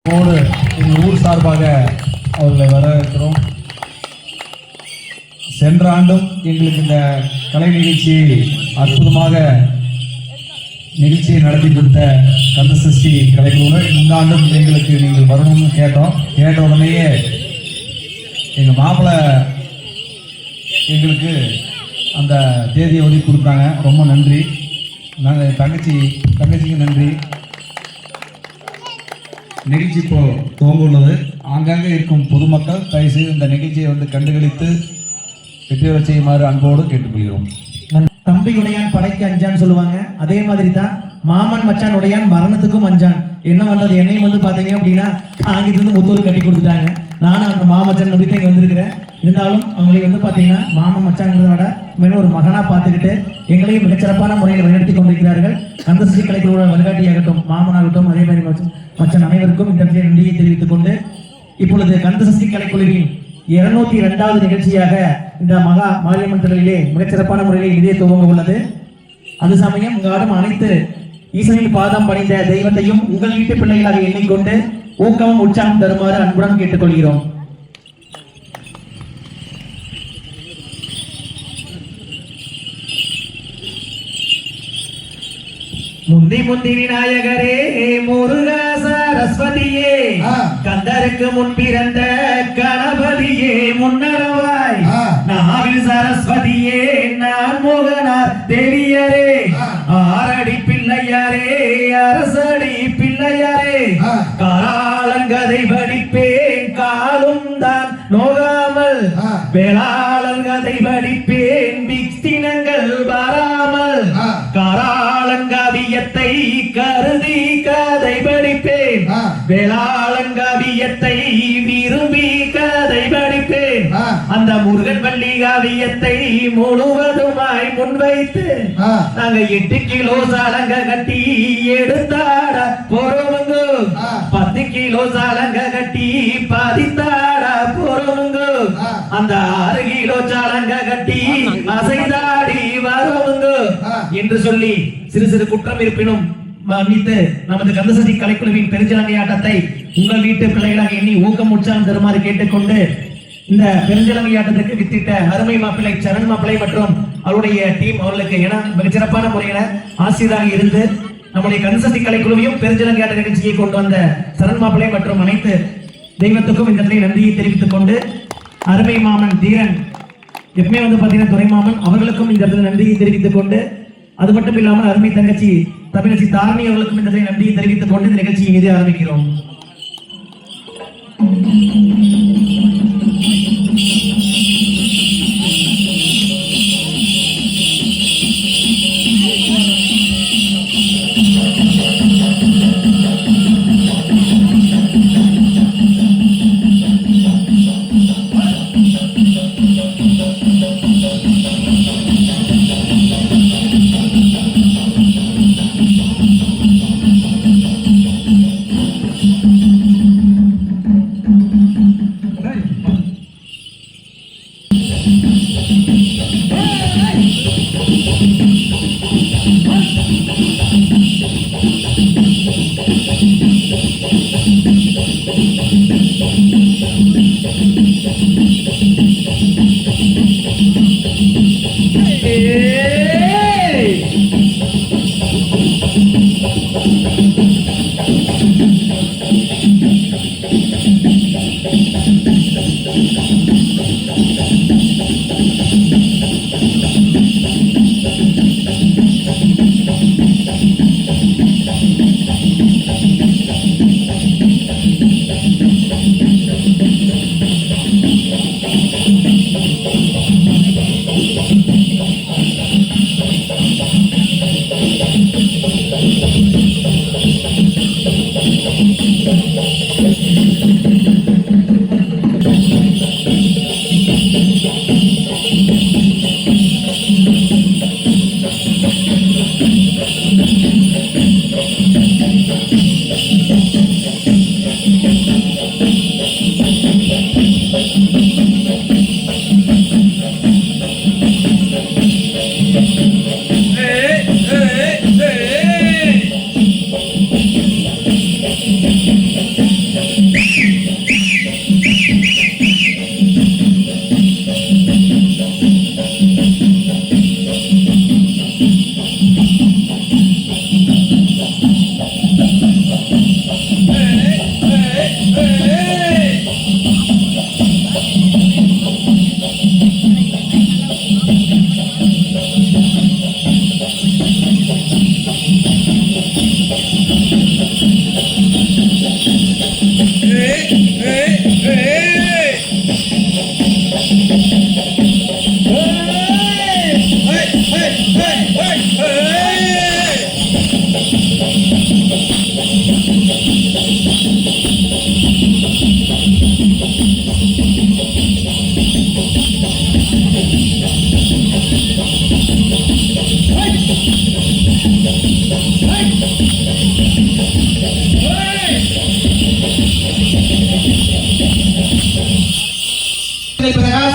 எங்கள் ஊர் சார்பாக அவர்களை வரவேற்கிறோம். சென்ற ஆண்டும் எங்களுக்கு இந்த கலை நிகழ்ச்சி அற்புதமாக நிகழ்ச்சியை நடத்தி கொடுத்த கந்தசஷ்டி கலைக்குழுவினர் இந்த ஆண்டும் எங்களுக்கு நீங்கள் வரணும்னு கேட்ட உடனேயே எங்கள் மாப்பிள்ளை எங்களுக்கு அந்த தேதியை ஒதுக்கி கொடுத்தாங்க. ரொம்ப நன்றி. நாங்கள் தங்கச்சிக்கு நன்றி. நிகழ்ச்சி இப்போ துவங்க உள்ளது. ஆங்காங்கே இருக்கும் பொதுமக்கள் தயவுசெய்து இந்த நிகழ்ச்சியை கண்டுகளித்து வெற்றி செய்யுமாறு அன்போடு கேட்டுக்கொள்கிறோம். தம்பி உடையான் படைக்கு அஞ்சான்னு சொல்லுவாங்க. அதே மாதிரி தான் மாமன் மச்சான் உடையான் மரணத்துக்கும் அஞ்சான். என்ன பண்றது, என்னையும் பாத்தீங்க அப்படின்னா ஆங்கிலிருந்து முத்தூர் கட்டி கொடுத்துட்டாங்க. நானும் அந்த மாமச்சான் நம்பி தான் இங்க வந்திருக்கிறேன். இருந்தாலும் அவங்களை பாத்தீங்கன்னா மாமன் மச்சாங்கிறத விட மேலும் ஒரு மகனா பார்த்துக்கிட்டு எங்களையும் மிகச்சிறப்பான முறையில் வழிநடத்தி கொண்டிருக்கிறார்கள். கந்தசஷ்டி கலைக்குழுவோட வழிகாட்டியாகட்டும், மாமனாகட்டும், அதே மாதிரி மச்சான் அனைவருக்கும் இந்த நன்றியை தெரிவித்துக் கொண்டு இப்பொழுது கந்தசஷ்டி கலைக்குழுவின் 202வது நிகழ்ச்சியாக இந்த மகா மாரியம்மன் திருவிழே மிகச்சிறப்பான முறையில் இதே துவங்க உள்ளது. அது சமயம் இங்காடும் அனைத்து ஈசனின் பாதம் பணிந்த தெய்வத்தையும் உங்கள் வீட்டு பிள்ளைகளாக எண்ணிக்கொண்டு ஊக்கமும் உற்சாகம் தருமாறு அன்புடன் கேட்டுக்கொள்கிறோம். முந்தி முந்தி விநாயகரே, முருகா சரஸ்வதியே, கந்தருக்கு முன் பிறந்த கணபதியே முன்னரவாய், நாவில் சரஸ்வதியே நான் மோகனார் தேவியரே, ஆரடி பிள்ளையாரே அரசடி பிள்ளையாரே, காலாளங்கதை படிப்பேன் காலும் தான் நோகாமல், வேளாளங்கதை படிப்பேன் பிக்தினங்கள் வராமல், காராளங்காவியத்தை கருதி கதை படிப்பேன், வேளாளங்காவியத்தை விரும்பி கதை படிப்பேன், அந்த முருகன் வள்ளி காவியத்தை முழுவதுமாய் முன்வைத்து நாங்க 8 கிலோ சாலங்க கட்டி எடுத்தாட போறோமுங்க, 10 கிலோ சாலங்க கட்டி பதித்தாட போறோமுங்க, அந்த 6 கிலோ சாலங்க கட்டி அசைதாடி வரோமுங்க என்று சொல்லி சிறு சிறு குற்றம் இருப்பினும் மன்னித்து நமது கந்தசஷ்டி கலைக்குழுவின் பெருஞ்சலங்கை ஆட்டத்தை உங்கள் வீட்டு பிள்ளைகளாக எண்ணி ஊக்கம் உற்சாகம் தருமாறு கேட்டுக்கொண்டு இந்த பெருஞ்சலங்கை ஆட்டத்திற்கு வித்திட்ட அருமை மாப்பிள்ளை சரண் மாப்பிள்ளை மற்றும் அவருடைய டீம் அவர்களுக்கு என மிகச்சிறப்பான முறையில ஆசிரியராக இருந்து நம்முடைய கந்தசஷ்டி கலைக்குழுவையும் பெருஞ்சலங்கை ஆட்ட நிகழ்ச்சியை கொண்டு வந்த சரண் மாப்பிள்ளை மற்றும் அனைத்து தெய்வத்துக்கும் இந்த நன்றியை தெரிவித்துக் கொண்டு அருமை மாமன் தீரன் எப்பவுமே பாத்தீங்கன்னா துரைமாமன் அவர்களுக்கும் இந்த இடத்துல நன்றியை தெரிவித்துக் கொண்டு அது மட்டும் இல்லாமல் அருமை தங்கச்சி தமிழச்சி தாரணி அவர்களுக்கும் இந்த நன்றியை தெரிவித்துக் கொண்டு இந்த நிகழ்ச்சியை மீது ஆரம்பிக்கிறோம்.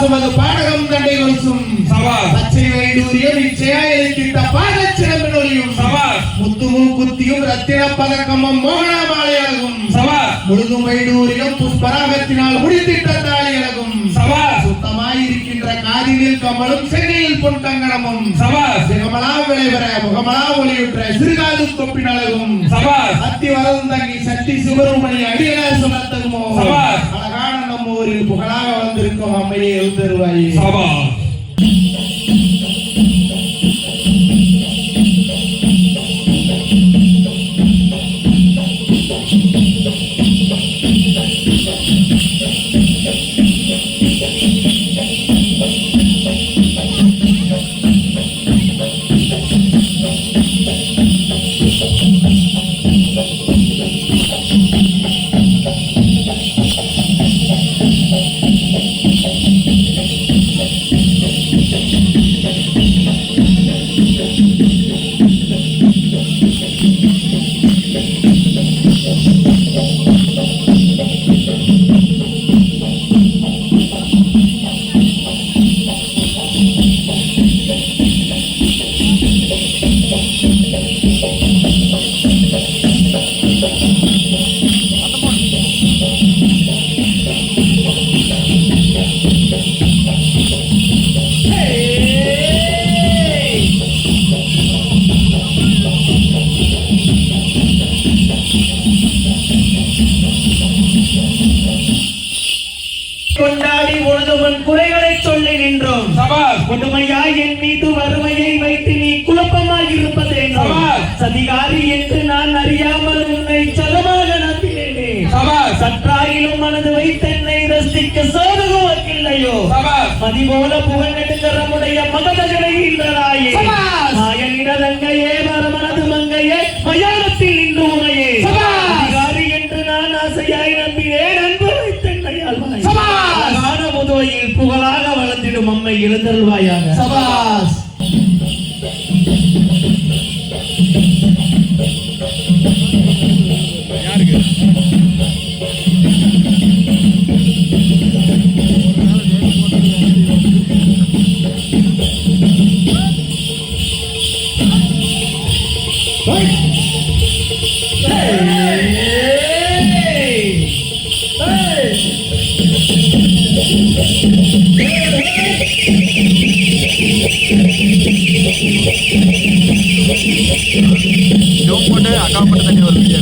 சபாசமது பாடகம் தண்டை கொலுசும் பச்சை வைடூரியம் இச்சையாயிருக்கின்ற பாதச்சிரம்பினொலியும் முத்துமு குத்தியும் ரத்தின பதக்கமும் மோகனமாலையாகும் முழுதும் வைடூரியம் புஷ்பராகத்தினால் முடித்திட்ட தாளியழகும் சுத்தமாயிருக்கின்ற காதினில் கமலும் சென்னையில் பொன் கங்கணமும் சிகமலா விளைவர முகமலா ஒளியுற்ற சிறுகாது தொப்பின் அழகும் அத்தி வரதும் தங்கி சக்தி சுப்பிரமணி அடியலார் சொல்லத்தகுமோ அழகான நம்ம ஊரில் புகழாக வந்திருக்கும் அம்மையை எழுந்தருவாயே கொண்டாடி உனதுவன் குறைகளை சொல்லி நின்றோம் கொடுமையாய் என் மீது வறுமையை வைத்து நீ குழப்பமாய் இருப்பதேனோ சதிகாரி என்று நான் அறியாமல் உன்னை சதமாக நம்பினேனே சற்றாயிலும் மனது வைத்து என்னை ரசிக்க சோதகுவக்கில்லையோ மதிபோல புகழ் நெடுங்கரமுடைய மகதகளை இன்றனாயே நாயனிடதங்கையே மரமனது மங்கையே மயானத்தில் நின்று உமையே அதிகாரி என்று நான் ஆசையாய் நம்பினேன் அன்பு வைத்து என்னை ஆழ்வாய் முதுவையில் புகழாக வளர்ந்திடும் அம்மை எழுந்தருள்வாயாக சபாஸ் போட்டு அக்கா போட்டு தண்ணி ஒரு வீடியோ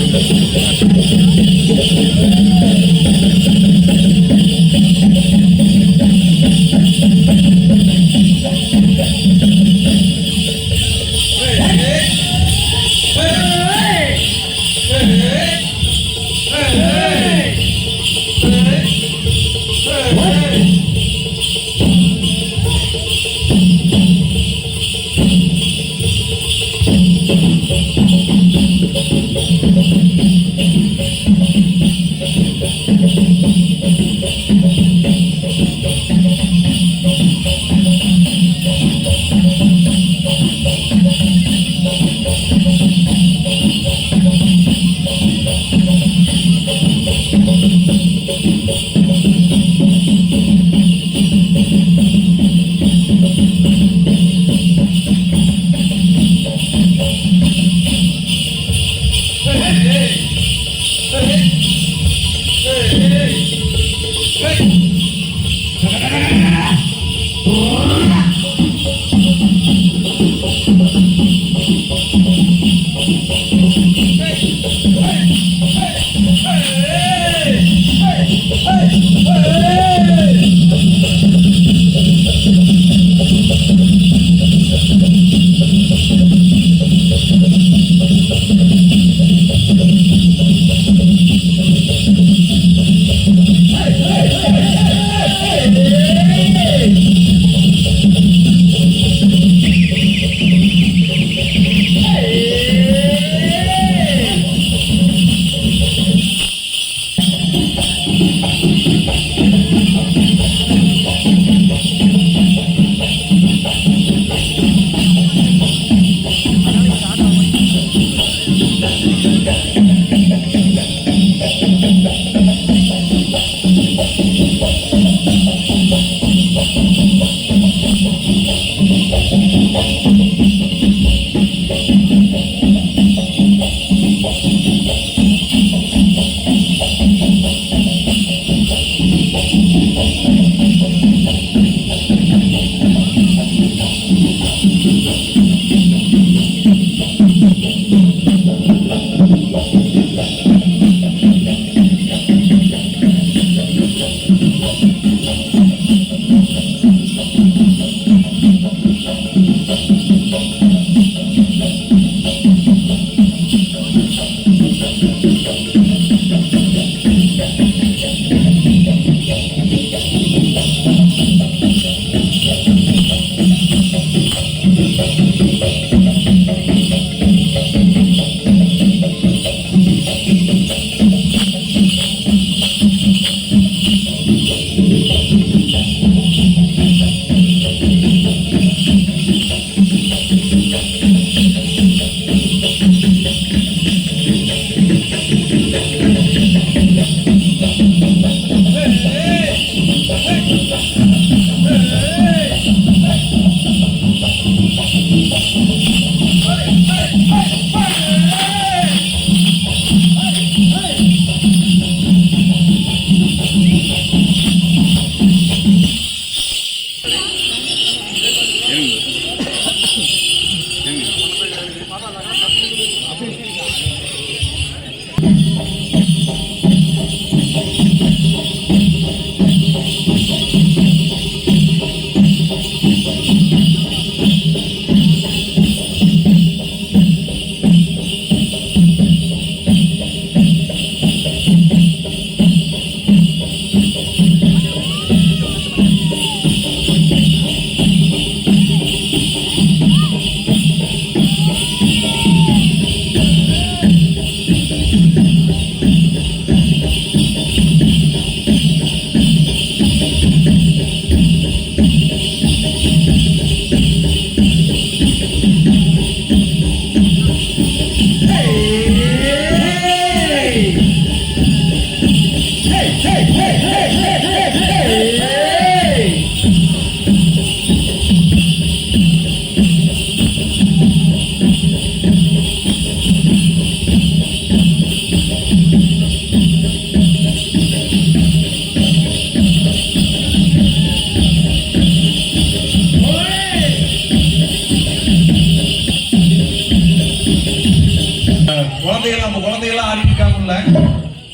குழந்தைகள் நம்ம குழந்தைகள்லாம் ஆடிட்டு இருக்காங்கல்ல,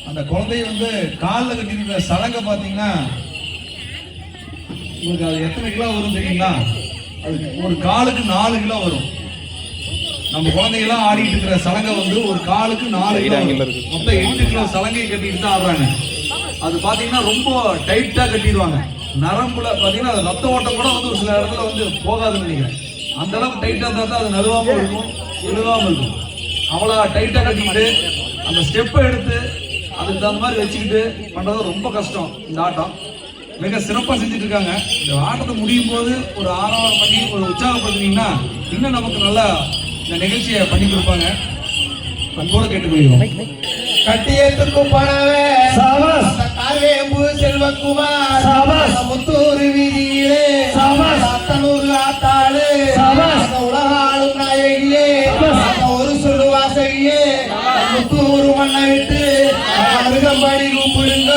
அந்த குழந்தைய வந்து காலில் கட்டிருக்கிற சலங்கை பார்த்தீங்கன்னா உங்களுக்கு அது எத்தனை கிலோ வரும் தெரியுங்களா? அது ஒரு காலுக்கு 4 கிலோ வரும். நம்ம குழந்தைகள்லாம் ஆடிட்டு இருக்கிற சலங்கை வந்து ஒரு காலுக்கு 4 கிலோ வரும். மொத்தம் 8 கிலோ சலங்கையை கட்டிட்டு தான் ஆடுறாங்க. அது பார்த்தீங்கன்னா ரொம்ப டைட்டா கட்டிடுவாங்க. நரம்புல பார்த்தீங்கன்னா அது ரத்த ஓட்டம் கூட வந்து ஒரு சில இடத்துல வந்து போகாதுன்னு நினைக்கிறேன். அந்த அளவுக்கு டைட்டா தான் அது நழுவாம இருக்கும், விழுவாம இருக்கும். அவ்வளோ டைட்டா கட்டிக்கிட்டு அந்த ஸ்டெப்பை எடுத்து அதுக்கு தகுந்த மாதிரி வச்சுக்கிட்டு பண்றது ரொம்ப கஷ்டம். இந்த ஆட்டம் மிக சிறப்பாக செஞ்சுட்டு இருக்காங்க. இந்த ஆட்டத்தை முடியும் போது ஒரு ஆரவாரம் பண்ணி ஒரு உற்சாகப்படுத்தினீங்கன்னா இன்னும் நமக்கு நல்லா இந்த நிகழ்ச்சியை பண்ணி கொடுப்பாங்க. அன்போடு கேட்டுக்கொள்கிறோம். கட்டியத்துக்கும் பணவே சாபாஸ். காவேம்பு செல்வக்குமார் சாபாஸ். முத்தூர் வீதியிலே சாபாஸ். அத்தனூர் ஆத்தாளு சாபாஸ். உலகாளும் நாயகியே ஒரு சொல்லு வாசகியே முத்தூர் மண்ணை விட்டு அருகம்படி கூப்பிடுங்க.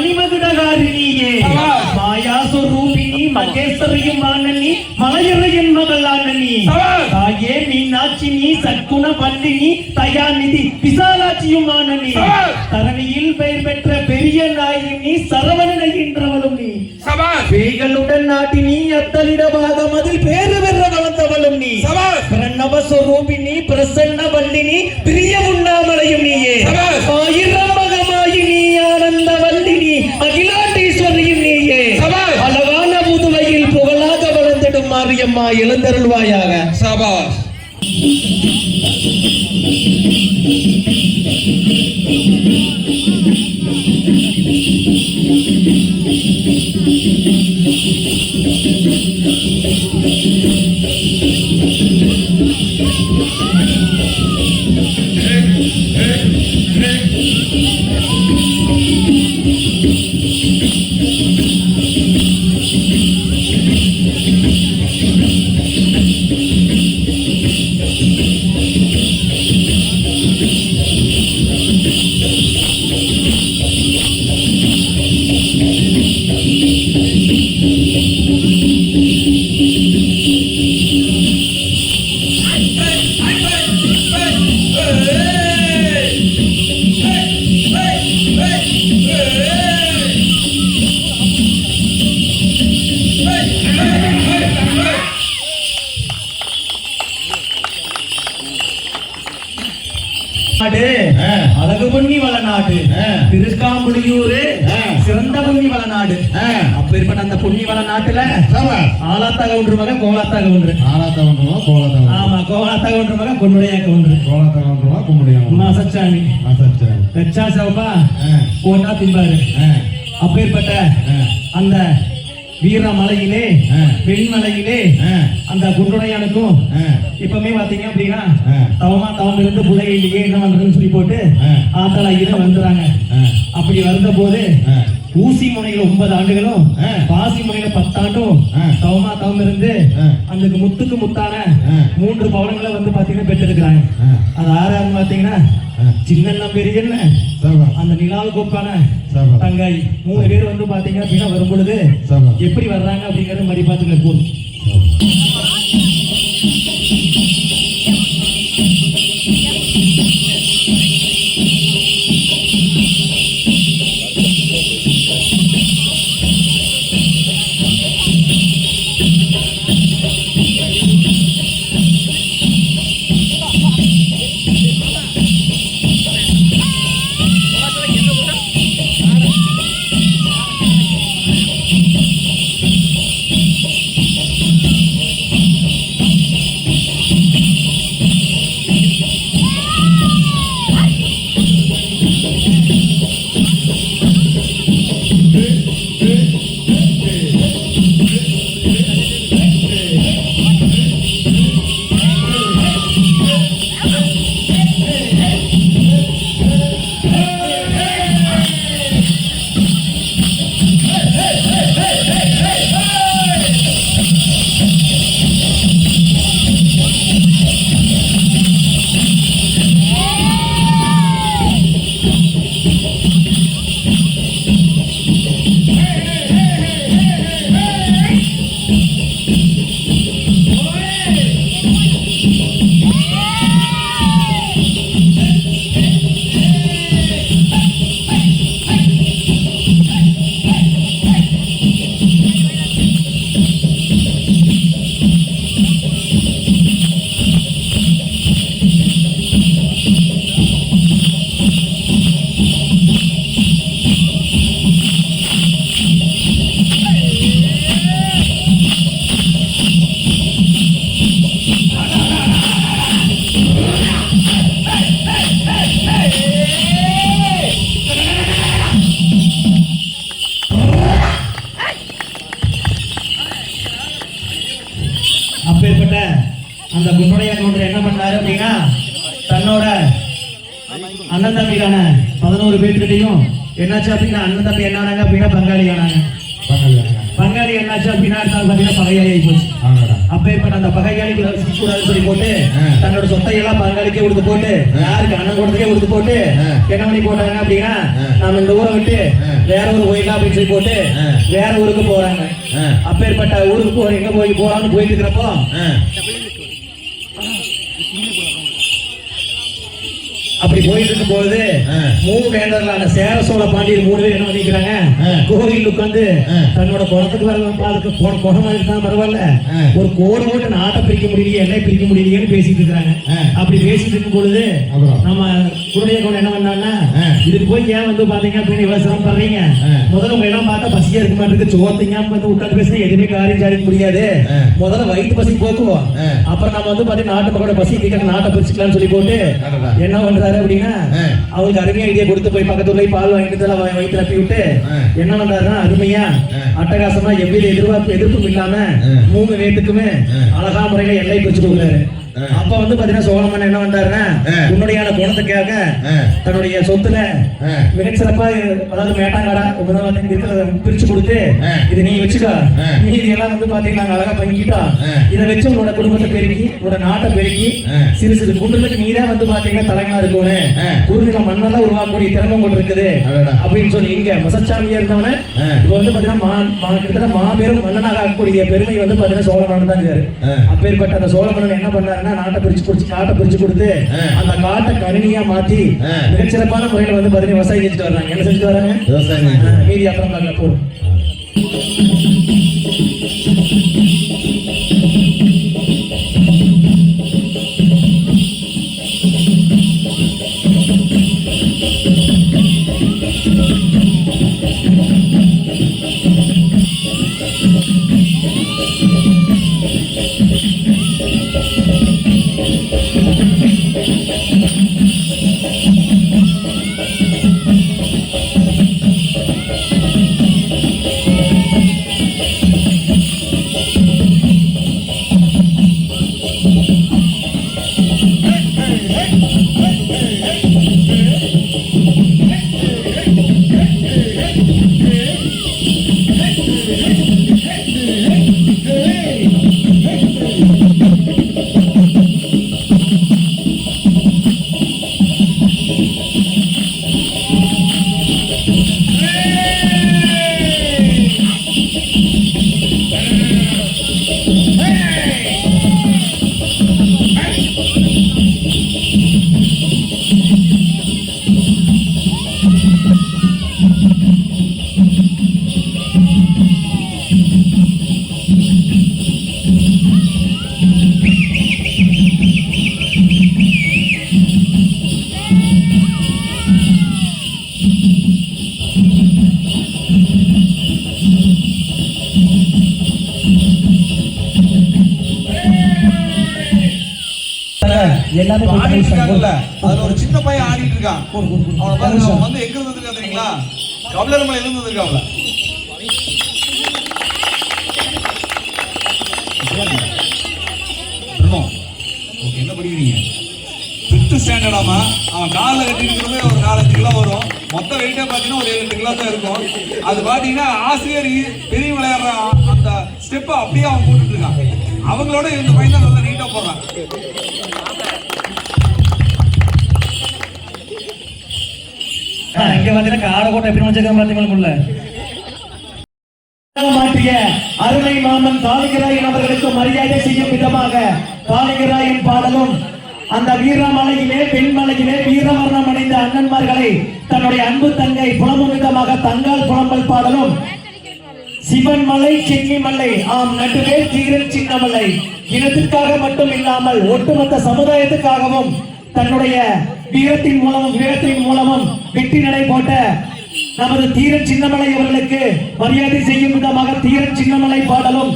மணிமகுடகாரிணியே மாயா சொரூபிணி மகேஸ்வரியும் ஆனனி மலையறையின் மகள் ஆனனி தாயே மீனாட்சினி சற்குண பல்லினி தயாநிதி விசாலாட்சியும் ஆனனி தரணியில் பெயர் பெற்ற பெரிய நாயினி சரவணனை என்றவளும் நீ பேய்களுடன் நாட்டினி அத்தலிடமாக மதில் பேரு பெற வளர்ந்தவளும் நீ பிரணவ சொரூபிணி பிரசன்ன வல்லினி பிரிய உண்ணாமலையும் நீயே ஆயிரம் மகமாயினி ஆனந்த வல்லினி அகிலாண்டீஸ்வரியும் நீயே அழகான புதுவையில் புகழாக வளர்ந்திடும் மாரியம்மா எழுந்தருள்வாயாக. சபாஷ். அழகு பொன்னி வளநாடு திருக்காம்புலியூர் சிறந்த பொன்னி வளநாடு. அப்பேற்பட்ட அந்த பொன்னி வளநாட்டுல ஆலாத்தா கவுண்டர் மகன் கோலாத்தா கவுண்டர். ஆமா, கோலாத்தா கவுண்டர் மகன் கொன்னுடைய கவுண்டர். மாசச்சாமி கச்சா சவப்பா போட்டா திம்பாரு. அப்பேற்பட்ட அந்த வீரமலையிலே வெண்மலையிலே அந்த குண்டுடையானுக்கும் இப்பவுமே பாத்தீங்க அப்படின்னா தவம் இருந்து புதையிலேயே என்ன பண்றதுன்னு சொல்லி போட்டு ஆத்தாள வந்துறாங்க. அப்படி வந்த போது ஊசி முனையில 9 ஆண்டுகளும் பாசி முனையில 10 ஆண்டும் தவம் இருந்து அந்த முத்துக்கு முத்தான 3 பவனங்களை வந்து பாத்தீங்கன்னா பெற்றிருக்கிறாங்க. அது ஆறாவது பாத்தீங்கன்னா சின்ன பெரிய அந்த நிலாவு கோப்பான தங்காய் 3 பேர் வந்து பாத்தீங்க அப்படின்னா வரும் பொழுது எப்படி வர்றாங்க அப்படிங்கறது மடி பார்த்துக்க போதும். அப்பேற்பட்ட அந்த குன்னுடைய கவுண்டர் என்ன பண்ணாரு அப்படின்னா தன்னோட அண்ணன் தம்பிக்கான 11 பேர்கிட்டையும் என்னாச்சு அப்படின்னா அண்ணன் தம்பி என்ன ஆனாங்க அப்படின்னா பங்காளி ஆனாங்க. பங்காளி என்னாச்சு அப்படின்னா பாத்தீங்கன்னா பகையாளி ஆகி போச்சு. அப்பேற்பட்ட அந்த பகையாளிகளை கூடாதுன்னு சொல்லி போட்டு தன்னோட சொத்தையெல்லாம் பங்காளிக்கே கொடுத்து போட்டு யாருக்கு அண்ணன் கூடத்துக்கே கொடுத்து போட்டு என்ன பண்ணி போட்டாங்க அப்படின்னா நாம இந்த ஊரை விட்டு வேற ஒரு கோயிலா அப்படின்னு சொல்லி போட்டு வேற ஊருக்கு போறாங்க. அப்பேற்பட்ட ஊருக்கு எங்க போறான்னு போயிட்டு இருக்கிறப்போ அப்படி போயிட்டு இருக்கும் பொழுது 3 வேண்டர்களான சேர சோழ பாண்டியர் 3 பேர் என்ன பண்ணிக்கிறாங்க, கோவில் உட்காந்து தன்னோட குணத்துக்கு வர குணம் தான் பரவாயில்ல, ஒரு கோடு போட்டு நாட்டை பிரிக்க முடியலையே, எல்லை பிரிக்க முடியலையேன்னு பேசிட்டு இருக்கிறாங்க. அப்படி பேசிட்டு இருக்கும் பொழுது நம்ம குருடைய கூட என்ன பண்ணாங்கன்னா, இதுக்கு போய் ஏன் வந்து பாத்தீங்க அப்படின்னு விவசாயம் பண்றீங்க, முதல்ல உங்க எல்லாம் பார்த்தா பசியா இருக்க மாட்டேங்குது, சோத்தீங்க வந்து உட்காந்து பேசினா எதுவுமே காரியம் சாதிக்க முடியாது, முதல்ல வயிற்று பசி போக்குவோம், அப்புறம் நம்ம வந்து பாத்தீங்கன்னா நாட்டு மக்களோட பசி தீர்க்க நாட்டை பிரிச்சுக்கலாம்னு சொல்லி போட்டு என்ன பண்றாரு அப்படின்னா, அவருக்கு அருமையா ஐடியா கொடுத்து போய் பக்கத்துல போய் பால் வாங்கிட்டு வயிற்று தப்பி விட்டு என்ன பண்றாருன்னா, அருமையா அட்டகாசமா எவ்வித எதிர்ப்பும் இல்லாம 3 பேத்துக்குமே அழகா முறையில எல்லை பிரிச்சு கொடுக்குறாரு. அப்ப வந்து பாத்தீங்கன்னா சோழமன் என்ன பண்றாருன்னா, உன்னுடையான குணத்துக்காக தன்னுடைய சொத்துல மிகச்சிறப்பா, அதாவது மேட்டாங்காடா பிரிச்சு கொடுத்து இது நீ வச்சுக்கோ, மீதி எல்லாம் வந்து பாத்தீங்கன்னா அழகா பண்ணிக்கிட்டோம், இதை வச்சு உன்னோட குடும்பத்தை பெருக்கி உன்னோட நாட்டை பெருக்கி சிறு சிறு குண்டுகளுக்கு நீதான் வந்து பாத்தீங்கன்னா தலைவனா இருக்கணும், குறுநில மண்ணெல்லாம் உருவாக்கக்கூடிய திறமை கொண்டு இருக்குது அப்படின்னு சொல்லி இங்க மசச்சாமியா இருந்தவன இப்ப வந்து பாத்தீங்கன்னா கிட்டத்தட்ட மாபெரும் மன்னனாக ஆகக்கூடிய பெருமை வந்து பாத்தீங்கன்னா சோழமன்னன் தான் இருக்காரு. அப்பேற்பட்ட அந்த சோழமன்னன் என்ன பண்ணாரு, நாட்டை பிரிச்சு கொடுத்து அந்த காட்டை கணினியா மாத்தி மிகச்சிறப்பான முறையில வந்து பாத்தீங்கன்னா விவசாயம் செஞ்சுட்டு வர்றாங்க. என்ன செஞ்சுட்டு வராங்க, விவசாயம். மீதி அப்புறம் பார்க்க போறோம். அதுல ஒரு சின்ன பையன் ஆடிட்டு இருக்கான். அவனை பாருங்க, அவன் வந்து எங்க இருந்து வந்திருக்கான் தெரியுங்களா, கபிலர் மலையில இருந்து வந்திருக்கான்ல. என்ன படிக்கிறீங்க, 5th ஸ்டாண்டர்டாமா? அவன் காலில் கட்டிருக்கிறதே ஒரு 4-5 கிலோ வரும். மொத்த வெயிட்டே பாத்தீங்கன்னா ஒரு 7-8 கிலோ தான் இருக்கும். அது பாத்தீங்கன்னா ஆசிரியர் பெரிய விளையாடுற அந்த ஸ்டெப் அப்படியே அவன் போட்டுட்டு இருக்கான். அவங்களோட இந்த பையன் தான் நல்லா நீட்டா போடுறான். இங்க பாத்தீங்கன்னா காடகோட்டை எப்படி வச்சிருக்காங்க பாத்தீங்களா, மாற்றிய அருமை மாமன் காளிங்கராயன் அவர்களுக்கு மரியாதை செய்யும் விதமாக காளிங்கராயன் பாடலும், அந்த வீரமலையிலே பெண்மலையிலே வீரமரணம் அடைந்த அண்ணன்மார்களை தன்னுடைய அன்பு தங்கை புலம்பும் விதமாக தங்கால் புலம்பல் பாடலும், சிவன் மலை சென்னி மலை ஆம் நடுவே தீரன் சின்னமலை இனத்திற்காக மட்டும் இல்லாமல் ஒட்டுமொத்த சமுதாயத்துக்காகவும் தன்னுடைய வீரத்தின் மூலமும் வெற்றி நடை போட்ட நமது தீரன் சின்னமலை அவர்களுக்கு மரியாதை செய்யும் விதமாக தீரன் சின்னமலை பாடலும்,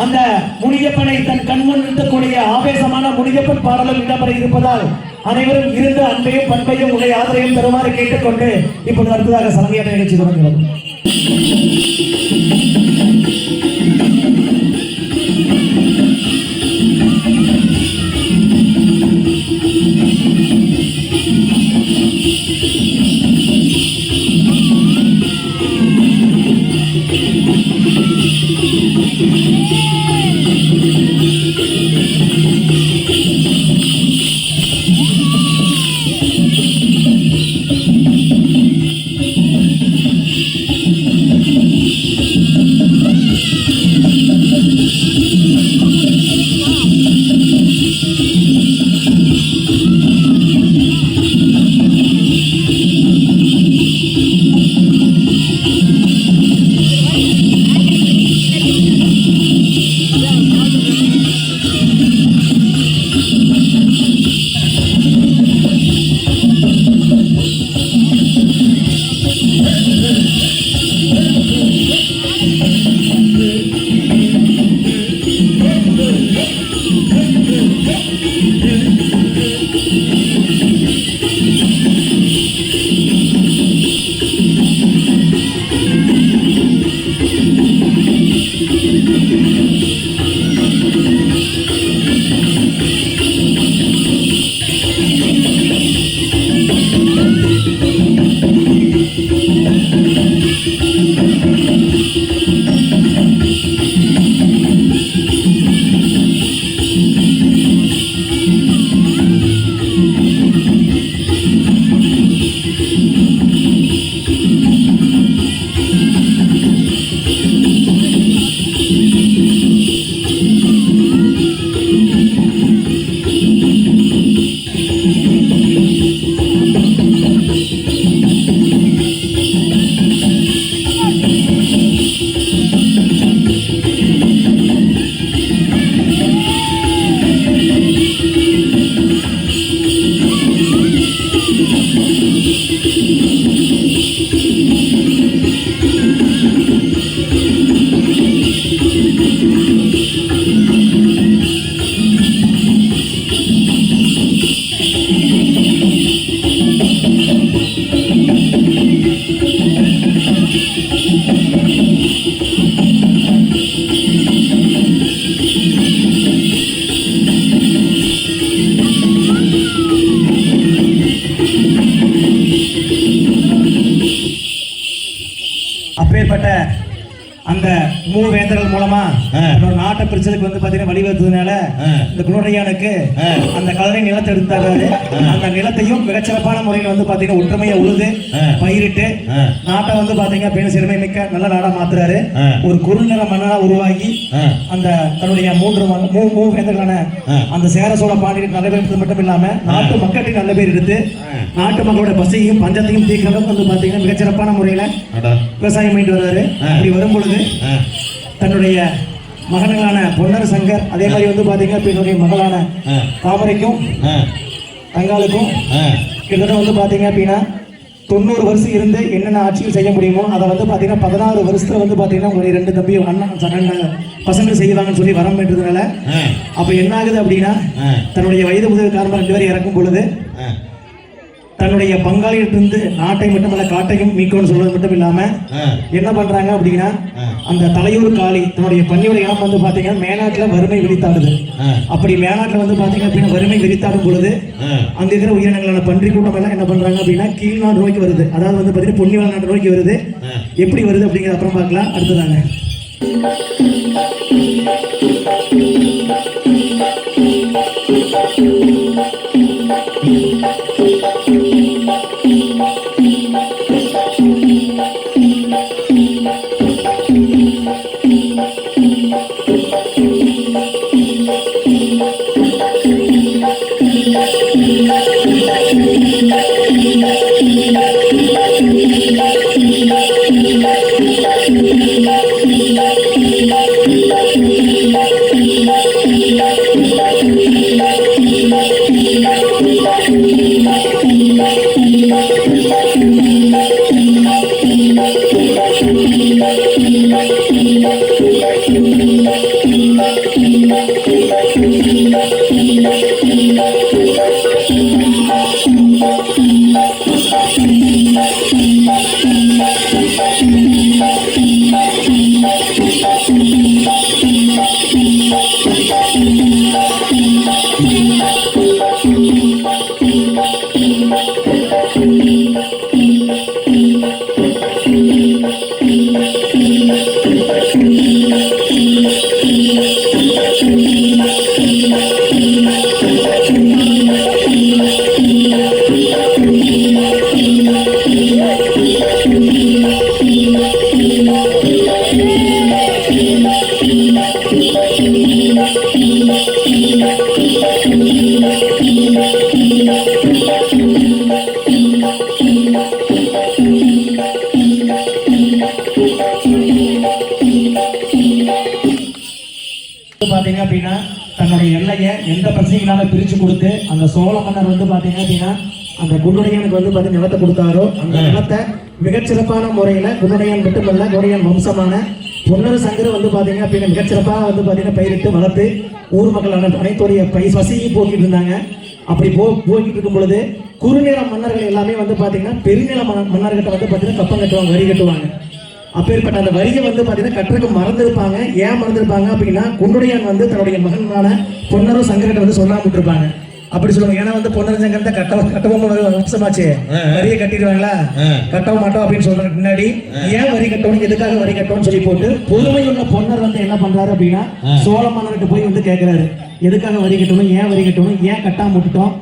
அந்த முனியப்பனை தன் கண்முன் நிறுத்தக்கூடிய ஆவேசமான முனியப்பன் பாடலும் இடம்பெற இருப்பதால் அனைவரும் இருந்த அன்பையும் பண்பையும் உடைய ஆதரவையும் தருமாறு கேட்டுக்கொண்டு இப்போது அடுத்ததாக சலங்கையாட்ட நிகழ்ச்சி தொடங்குகிறது. அப்பேற்பட்ட அந்த மூவேந்தர்கள் மூலமா நாட்டை பிரிச்சதுக்கு வந்து பாத்தீங்கன்னா வழிவகுத்ததுனால இந்த குணரையானுக்கு அந்த கலரை நிலத்தை எடுத்தாரு. அந்த நிலத்தையும் மிகச்சிறப்பான முறையில் வந்து பாத்தீங்கன்னா ஒற்றுமையா உழுது பயிரிட்டு நாட்டை வந்து பாத்தீங்கன்னா பெண் சிறுமை மிக்க நல்ல நாடா மாத்துறாரு. ஒரு குறுநில மன்னனா உருவாகி அந்த தன்னுடைய மூவேந்தர்களான அந்த சேர சோழ பாண்டியர்கள் நல்ல பேர் எடுத்தது மட்டும் இல்லாம நாட்டு மக்களுக்கு நல்ல பேர் எடுத்து நாட்டு மக்களோட பசியையும் பஞ்சத்தையும் தீர்க்கிறதுக்கு வந்து பாத்தீங்கன்னா மிகச்சிறப்பான முறையில விவசாயம் பண்ணிட்டு வர்றாரு. அப்படி வரும் பொழுது தன்னுடைய மகன்களான பொன்னர் சங்கர் அதே மாதிரி வந்து பாத்தீங்கன்னா தன்னுடைய மகளான தாமரைக்கும் தங்காளுக்கும் கிட்டத்தட்ட வந்து பாத்தீங்க அப்படின்னா 90 வருஷம் இருந்து என்னென்ன ஆட்சியில் செய்ய முடியுமோ அதை வந்து பாத்தீங்கன்னா 16 வருஷத்துல வந்து பாத்தீங்கன்னா உங்களுடைய 2 தம்பி அண்ணன் பசங்க செய்வாங்கன்னு சொல்லி வரம் பெற்றதுனால அப்ப என்ன ஆகுது அப்படின்னா தன்னுடைய வயது முதல் காரணம் 2 பேர் இறக்கும் பொழுது தன்னுடைய பங்காளியிலிருந்து நாட்டை மட்டுமல்ல காட்டையும் மீட்கணும்னு சொல்றது மட்டும் இல்லாம என்ன பண்றாங்க அப்படின்னா அந்த தலையூர் காளி தன்னுடைய பன்னியோட இனம் வந்து பாத்தீங்கன்னா மேனாட்டுல வறுமை விரித்தாடுது. அப்படி மேனாட்டுல வந்து பாத்தீங்கன்னா அப்படின்னா வறுமை விரித்தாடும் பொழுது அங்க இருக்கிற உயிரினங்களான பன்றி கூட்டம் எல்லாம் என்ன பண்றாங்க அப்படின்னா கீழ்நாடு நோக்கி வருது. அதாவது வந்து பாத்தீங்கன்னா பொன்னிவள நாட்டு நோக்கி வருது. எப்படி வருது அப்படிங்கிறத அப்புறம் பார்க்கலாம். அடுத்ததாங்க பாத்தீங்க அப்படின்னா தன்னுடைய எல்லையை எந்த பிரச்சனைகளால பிரிச்சு கொடுத்து அந்த சோழ மன்னர் வந்து பாத்தீங்க அப்படின்னா அந்த குண்டுடையானுக்கு வந்து பாத்தீங்கன்னா நிலத்தை கொடுத்தாரோ அந்த நிலத்தை மிகச்சிறப்பான முறையில குண்டுடையான் மட்டுமல்ல குண்டுடையான் வம்சமான பொன்னர் சங்கர் வந்து பாத்தீங்க அப்படின்னா மிகச்சிறப்பாக வந்து பாத்தீங்கன்னா பயிரிட்டு வளர்த்து ஊர் மக்களான அனைத்துடைய பசியை போக்கிட்டு இருந்தாங்க. அப்படி போக்கிட்டு இருக்கும் பொழுது குறுநில மன்னர்கள் எல்லாமே வந்து பாத்தீங்கன்னா பெருநில மன்னர்கிட்ட வந்து பாத்தீங்கன்னா கப்பம் கட்டுவாங்க, வரி கட்டுவாங்க. அப்பேற்பட்ட அந்த வரியை வந்து பாத்தீங்கன்னா கட்டுறதுக்கு மறந்துருப்பாங்க. ஏன் மறந்துருப்பாங்க அப்படின்னா குண்டுடையான் வந்து தன்னுடைய மகனான பொன்னரும் சங்கர்கிட்ட வந்து சொல்லாம விட்டுருப்பாங்க. அப்படி சொல்லுவாங்க. ஏன்னா வந்து பொன்னர் சங்கர் தான் கட்டவும் வம்சமாச்சு, வரியை கட்டிடுவாங்களா, கட்டவும் மாட்டோம் அப்படின்னு சொல்றதுக்கு முன்னாடி ஏன் வரி கட்டணும், எதுக்காக வரி கட்டணும்னு சொல்லி போட்டு பொறுமையுள்ள பொன்னர் வந்து என்ன பண்றாரு அப்படின்னா சோழ மன்னர்கிட்ட போய் வந்து கேட்கிறாரு, எதுக்காக வரி கட்டணும், ஏன் வரி கட்டணும், ஏன் கட்டாம விட்டுட்டோம்,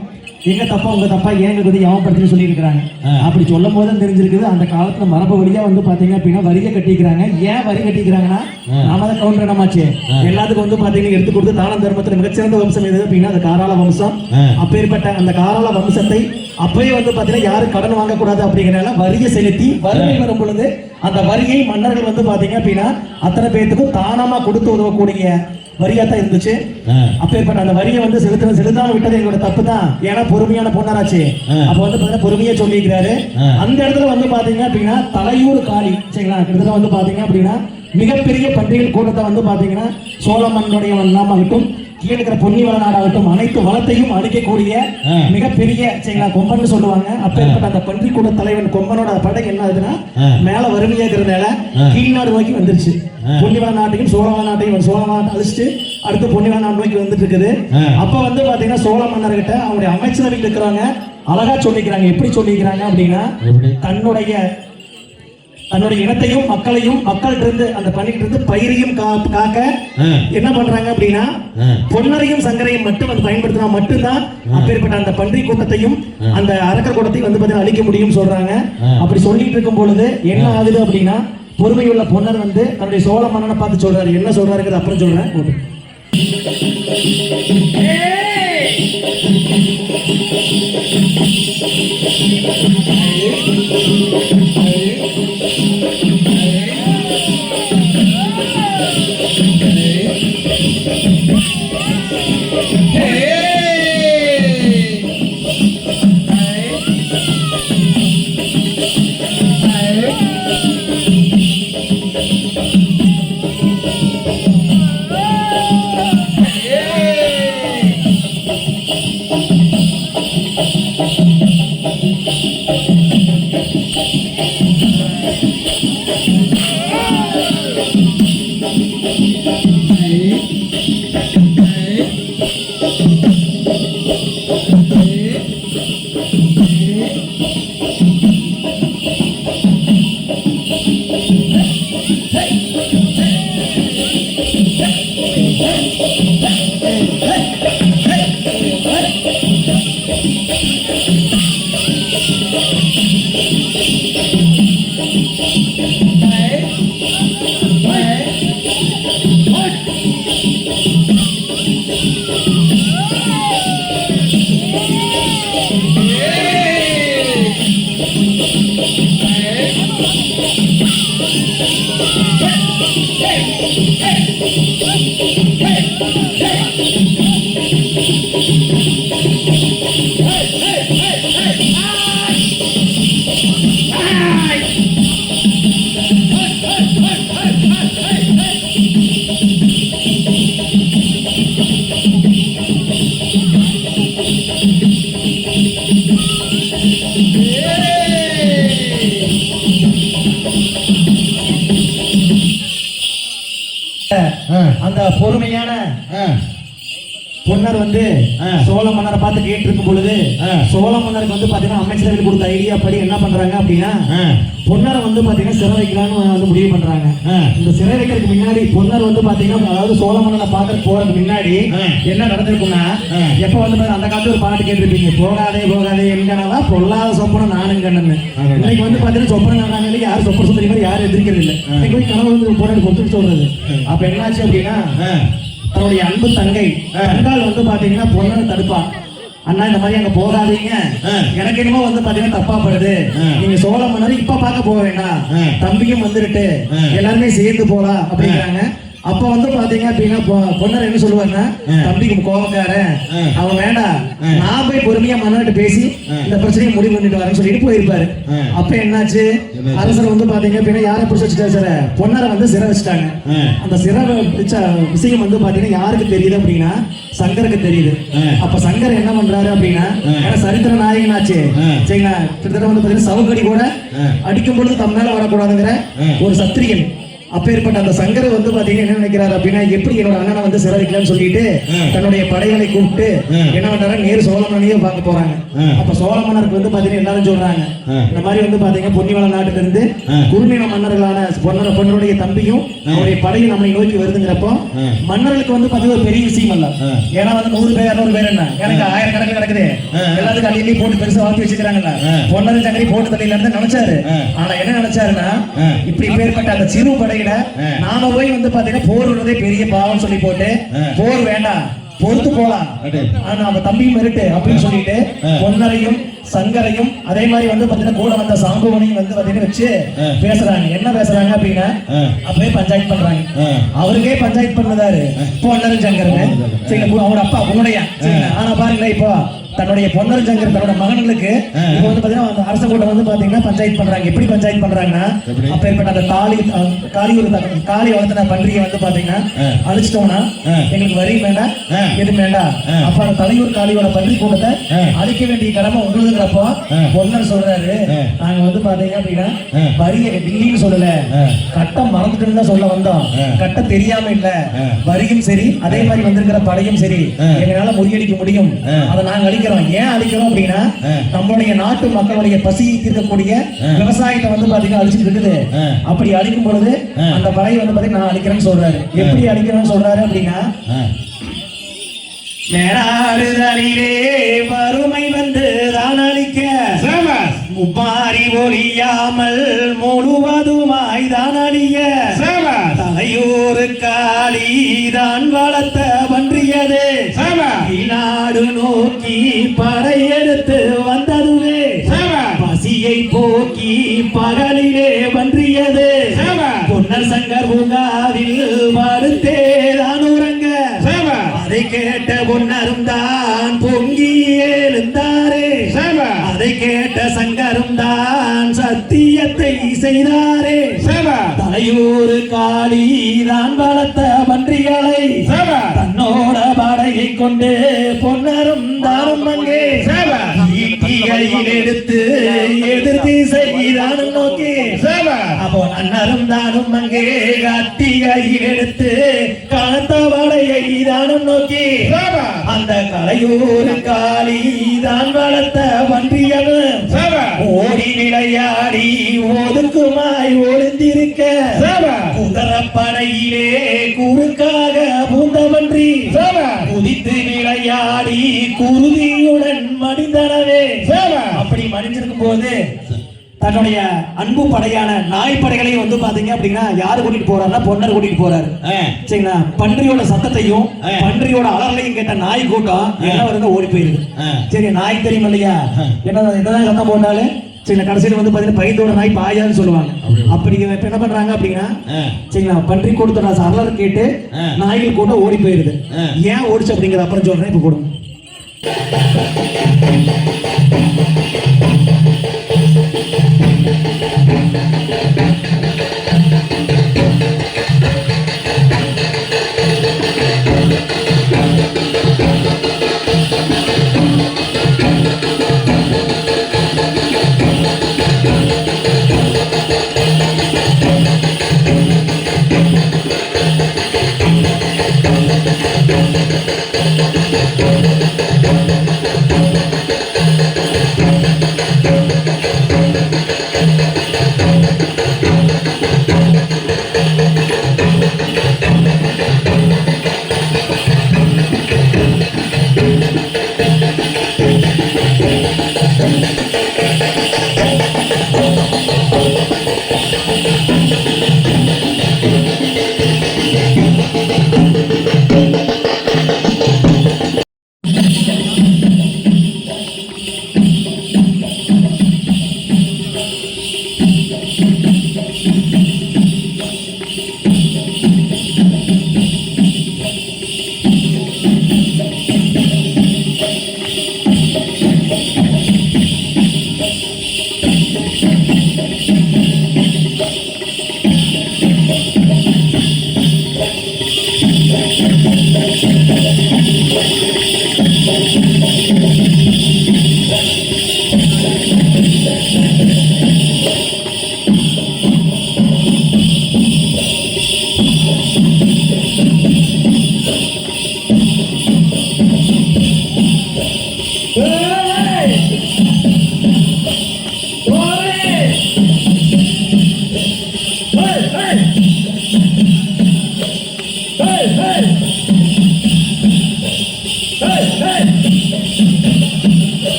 எங்க தப்பா உங்க தப்பா ஏங்க வந்து யாவப்படுத்தி சொல்லி இருக்கிறாங்க. அப்படி சொல்லும் போது தெரிஞ்சிருக்குது அந்த காலத்துல மரபு வழியா வந்து பாத்தீங்க அப்படின்னா வரியை கட்டிக்கிறாங்க. ஏன் வரி கட்டிக்கிறாங்கன்னா நாம தான் கவுண்டர் இடமாச்சு, எல்லாத்துக்கும் வந்து பாத்தீங்கன்னா எடுத்து கொடுத்து தான தர்மத்துல மிகச்சிறந்த வம்சம் எது அப்படின்னா அந்த காராள வம்சம். அப்பேற்பட்ட அந்த காராள வம்சத்தை அப்பயே வந்து பாத்தீங்கன்னா யாரும் கடன் வாங்கக்கூடாது அப்படிங்கிறனால வரியை செலுத்தி வறுமை வரும் பொழுது அந்த வரியை மன்னர்கள் வந்து பாத்தீங்க அப்படின்னா அத்தனை பேர்த்துக்கும் தானமா கொடுத்து உதவக்கூடிய வரியாத்தான் இருந்துச்சு. அப்பேற்பட்ட அந்த வரியை வந்து செலுத்தாம விட்டது எங்களோட தப்பு தான். ஏன்னா பொறுமையான பொன்னராச்சு. அப்ப வந்து பாத்தீங்கன்னா பொறுமையா சொல்லிக்கிறாரு. அந்த இடத்துல வந்து பாத்தீங்க அப்படின்னா தலையூர் காளி சரிங்களா, கிட்டத்தட்ட வந்து பாத்தீங்க அப்படின்னா மிகப்பெரிய பண்டிகைகள் கூட்டத்தை வந்து பாத்தீங்கன்னா சோழ மன்னுடைய நாமாகட்டும் கீழே இருக்கிற பொன்னிவள நாடாகட்டும் அனைத்து வளத்தையும் அழிக்கக்கூடிய மிகப்பெரிய சரிங்களா கொம்பன் சொல்லுவாங்க. அப்பேற்பட்ட அந்த பன்றி கூட தலைவன் கொம்பனோட படை என்ன ஆகுதுன்னா மேல வறுமையா இருக்கிறதுனால கீழ்நாடு நோக்கி வந்துருச்சு. பொன்னிவள நாட்டையும் சோழ நாட்டையும் சோழ நாட்டை அழிச்சிட்டு அடுத்து பொன்னிவள நாடு நோக்கி வந்துட்டு இருக்குது. அப்ப வந்து பாத்தீங்கன்னா சோழ மன்னர்கிட்ட அவங்களுடைய அமைச்சரவையில் இருக்கிறவங்க அழகா சொல்லிக்கிறாங்க. எப்படி சொல்லிக்கிறாங்க அப்படின்னா தன்னுடைய இனத்தையும் மக்களையும் மக்கள்கிட்ட இருந்து அந்த பண்ணிட்டு இருந்து பயிரையும் காக்க என்ன பண்றாங்க அப்படின்னா பொன்னரையும் சங்கரையும் மட்டும் வந்து பயன்படுத்தினா மட்டும்தான் அப்பேற்பட்ட அந்த பன்றி கூட்டத்தையும் அந்த அரக்கர் கூட்டத்தையும் வந்து பார்த்தீங்கன்னா அழிக்க முடியும் சொல்றாங்க. அப்படி சொல்லிட்டு இருக்கும் பொழுது என்ன ஆகுது அப்படின்னா பொறுமையுள்ள பொன்னர் வந்து தன்னுடைய சோழ மன்னனை பார்த்து சொல்றாரு. என்ன சொல்றாருங்கிறது அப்புறம் சொல்றேன். அந்த பொறுமையான பொன்னர் வந்து சோழ மன்னரை பார்த்து கேட்டு இருக்கும் பொழுது சோழ மன்னருக்கு வந்து பாத்தீங்கன்னா அமைச்சர்கள் கொடுத்த ஐடியா படி என்ன பண்றாங்க அப்படின்னா பொன்னரை வந்து பாத்தீங்கன்னா சிறை வைக்கலாம்னு வந்து முடிவு பண்றாங்க. இந்த சிறை வைக்கிறதுக்கு முன்னாடி பொன்னர் வந்து பாத்தீங்கன்னா அதாவது சோழ மன்னரை பார்க்க போறதுக்கு முன்னாடி என்ன நடந்திருக்குன்னா எப்ப வந்து அந்த காலத்துல ஒரு பாட்டு கேட்டிருப்பீங்க, போகாதே போகாதே எங்கனாலா பொல்லாத சொப்பனம் நானும் கண்ணன்னு. இன்னைக்கு வந்து பாத்தீங்கன்னா சொப்பனம் காணாங்க யாரும் சொப்பன சுந்தரி மாதிரி யாரும் எதிர்க்கிறது இல்லை. இன்னைக்கு போய் கனவு வந்து போராடி கொடுத்துட்டு சொல்றது. அப்ப என்னாச்சு அப்படின்னா தன்னுடைய அன்பு தங்கை தங்கால் வந்து பாத்தீங்கன்னா பொண்ணனை தடுப்பா. அண்ணா இந்த மாதிரி அங்க போகாதீங்க, எனக்கு என்னமோ வந்து பாத்தீங்கன்னா தப்பா படுது, நீங்க சோழ மன்னர் இப்ப பார்க்க போக வேண்டாம், தம்பியும் வந்துட்டு எல்லாருமே சேர்ந்து போலாம் அப்படிங்கிறாங்க. அப்ப வந்து பாத்தீங்க அப்படின்னா பொன்னர் என்ன சொல்லுவாருன்னா தம்பிக்கு கோபக்காரன் அவன் வேண்டாம், நான் போய் பொறுமையா மன்னர்கிட்ட பேசி இந்த பிரச்சனையை முடிவு பண்ணிட்டு வரேன்னு சொல்லிட்டு போயிருப்பாரு. அப்ப என்னாச்சு, அரசர் வந்து பாத்தீங்க அப்படின்னா யாரை பிடிச்சி வச்சுட்டாரு, சார் பொன்னரை வந்து சிறை வச்சுட்டாங்க. அந்த சிறை வச்ச விஷயம் வந்து பாத்தீங்கன்னா யாருக்கு தெரியுது அப்படின்னா சங்கருக்கு தெரியுது. அப்ப சங்கர் என்ன பண்றாரு அப்படின்னா சரித்திர நாயகனாச்சு சரிங்களா, கிட்டத்தட்ட வந்து பாத்தீங்கன்னா சவுக்கடி கூட அடிக்கும் பொழுது தம் மேல வரக்கூடாதுங்கிற ஒரு சத்திரியன். அப்பேற்பட்ட அந்த சங்கர் வந்து பாத்தீங்கன்னா என்ன நினைக்கிறாரு அப்படின்னா எப்படி என்னோட அண்ணனை வந்து சிறை வைக்கலாம்னு சொல்லிட்டு தன்னுடைய படைகளை கூப்பிட்டு என்ன பண்றாரு நேரு சோழ மன்னனையும் பார்க்க போறாங்க. அப்ப சோழ மன்னருக்கு வந்து பாத்தீங்கன்னா எல்லாரும் சொல்றாங்க இந்த மாதிரி வந்து பாத்தீங்கன்னா பொன்னிவள நாட்டுல இருந்து குறுநில மன்னர்களான பொன்னருடைய தம்பியும் அவருடைய படையும் நம்மை நோக்கி வருதுங்கிறப்போ மன்னர்களுக்கு வந்து பாத்தீங்கன்னா ஒரு பெரிய விஷயம் அல்ல. ஏன்னா வந்து 100 பேர் 200 பேர் என்ன எனக்கு 1000 கணக்கு நடக்குது, எல்லாத்துக்கும் அள்ளி போட்டு பெருசா வாக்கி வச்சுக்கிறாங்கல்ல. பொன்னரு சங்கரி போட்டு தள்ளியில இருந்து நினைச்சாரு. ஆனா என்ன நினைச்சாருன்னா இப்படி பேர்பட்ட அந்த சிறு படை நாம போய் வந்து பாத்தீங்கன்னா போர் விடுறதே பெரிய பாவம் சொல்லி போட்டு போர் வேண்டாம் பொறுத்து போலாம், நம்ம தம்பியும் இருட்டு அப்படின்னு சொல்லிட்டு பொன்னரையும் சங்கரையும் அதே மாதிரி வந்து பாத்தீங்கன்னா கூட வந்த சாம்புவனையும் வந்து பாத்தீங்கன்னா வச்சு பேசுறாங்க. என்ன பேசுறாங்க அப்படின்னா அப்படியே பஞ்சாயத்து பண்றாங்க. அவருக்கே பஞ்சாயத்து பண்ணதாரு பொன்னரும் சங்கரும் சரி அவரோட அப்பா உன்னுடைய. ஆனா பாருங்களேன் இப்போ தன்னுடைய பொன்னர் சங்கர் தன்னோட மகன்களுக்கு இப்போ வந்து பாத்தீங்கன்னா அரச கூட்டம் வந்து பாத்தீங்கன்னா பஞ்சாயத்து பண்றாங்க. எப்படி பஞ்சாயத்து பண்றாங்கன்னா அப்பேற்பட்ட அந்த காளி வளர்த்தின பன்றியை வந்து பாத்தீங்கன்னா அழிச்சிட்டோம்னா எங்களுக்கு வரி வேண்டாம் எதுவும் வேண்டாம். அப்ப அந்த தலையூர் காளியோட பன்றி கூட்டத்தை அழிக்க வேண்டிய கடமை உங்களுதுங்கிறப்போ பொன்னர் சொல்றாரு நாங்க வந்து பாத்தீங்க அப்படின்னா வரிய இல்லைன்னு சொல்லல, கட்டம் மறந்துட்டு தான் சொல்ல வந்தோம், கட்டம் தெரியாம இல்ல, வரியும் சரி அதே மாதிரி வந்திருக்கிற படையும் சரி எங்களால முறியடிக்க முடியும், அதை நாங்க அழிக்க அழிக்கிறோம். ஏன் அழிக்கிறோம் அப்படின்னா நம்மளுடைய நாட்டு மக்களுடைய பசி தீர்க்கக்கூடிய விவசாயத்தை வந்து பாத்தீங்கன்னா அழிச்சுட்டு இருக்குது. அப்படி அழிக்கும் பொழுது அந்த படையை வந்து பாத்தீங்கன்னா நான் அழிக்கிறேன்னு சொல்றாரு. எப்படி அழிக்கிறேன்னு சொல்றாரு அப்படின்னா, மேலாடுதலிலே வறுமை வந்து தான் அழிக்க முப்பாரி ஒழியாமல் முழுவதுமாய் தான் அழிய தலையூரு காளி தான் வளர்த்த பன்றியது நாடு நோக்கி படையெடுத்து வந்ததுவே பசியை போக்கி பகலிலே பன்றியது பொன்னர் சங்கர் பூங்காவில் மறுத்தே தான் உறங்க அதை கேட்ட பொன்னரும் தான் பொங்கி எழுந்தாரே அதை கேட்ட சங்கரும் தான் சத்தியத்தை செய்தாரே தலையூரு காளி தான் வளர்த்த பன்றிகளை தன்னோட படையை கொண்டு பொன்னரும் தானும் அங்கே ஈட்டிகையில் எடுத்து எதிர்த்து செய்தானும் நோக்கி அப்போ அன்னரும் தானும் அங்கே கத்திகையில் எடுத்து கனத்த படையை தானும் நோக்கி அந்த கலையூரு காளி தான் வளர்த்த பன்றியனும் ஓடி விளையாடி ஒதுக்குமாய் ஒளிந்திருக்க குதிரப்படையிலே குறுக்காக பூந்த பன்றி குதித்து விளையாடி குருதியுடன் மடிந்தனவே. அப்படி மடிஞ்சிருக்கும் போது தன்னுடைய அன்பு படையான நாய் படைகளையும் வந்து பாத்தீங்க அப்படின்னா யாரு கூட்டிட்டு போறாருன்னா பொன்னர் கூட்டிட்டு போறாரு. சரிங்களா, பன்றியோட சத்தத்தையும் பன்றியோட அலறலையும் கேட்ட நாய் கூட்டம் என்ன வருங்க ஓடி போயிருது. சரி, நாய் தெரியும் இல்லையா, என்னதான் சத்தம் போட்டாலும் சரிங்களா, கடைசியில் வந்து பாத்தீங்கன்னா பைத்தோட நாய் பாயான்னு சொல்லுவாங்க. அப்படி என்ன பண்றாங்க அப்படின்னா சரிங்களா, பன்றி கூட்டத்தோட அலறல் கேட்டு நாய்கள் கூட்டம் ஓடி போயிருது. ஏன் ஓடிச்சு அப்படிங்கிற அப்புறம் சொல்றேன், இப்ப கொடுங்க.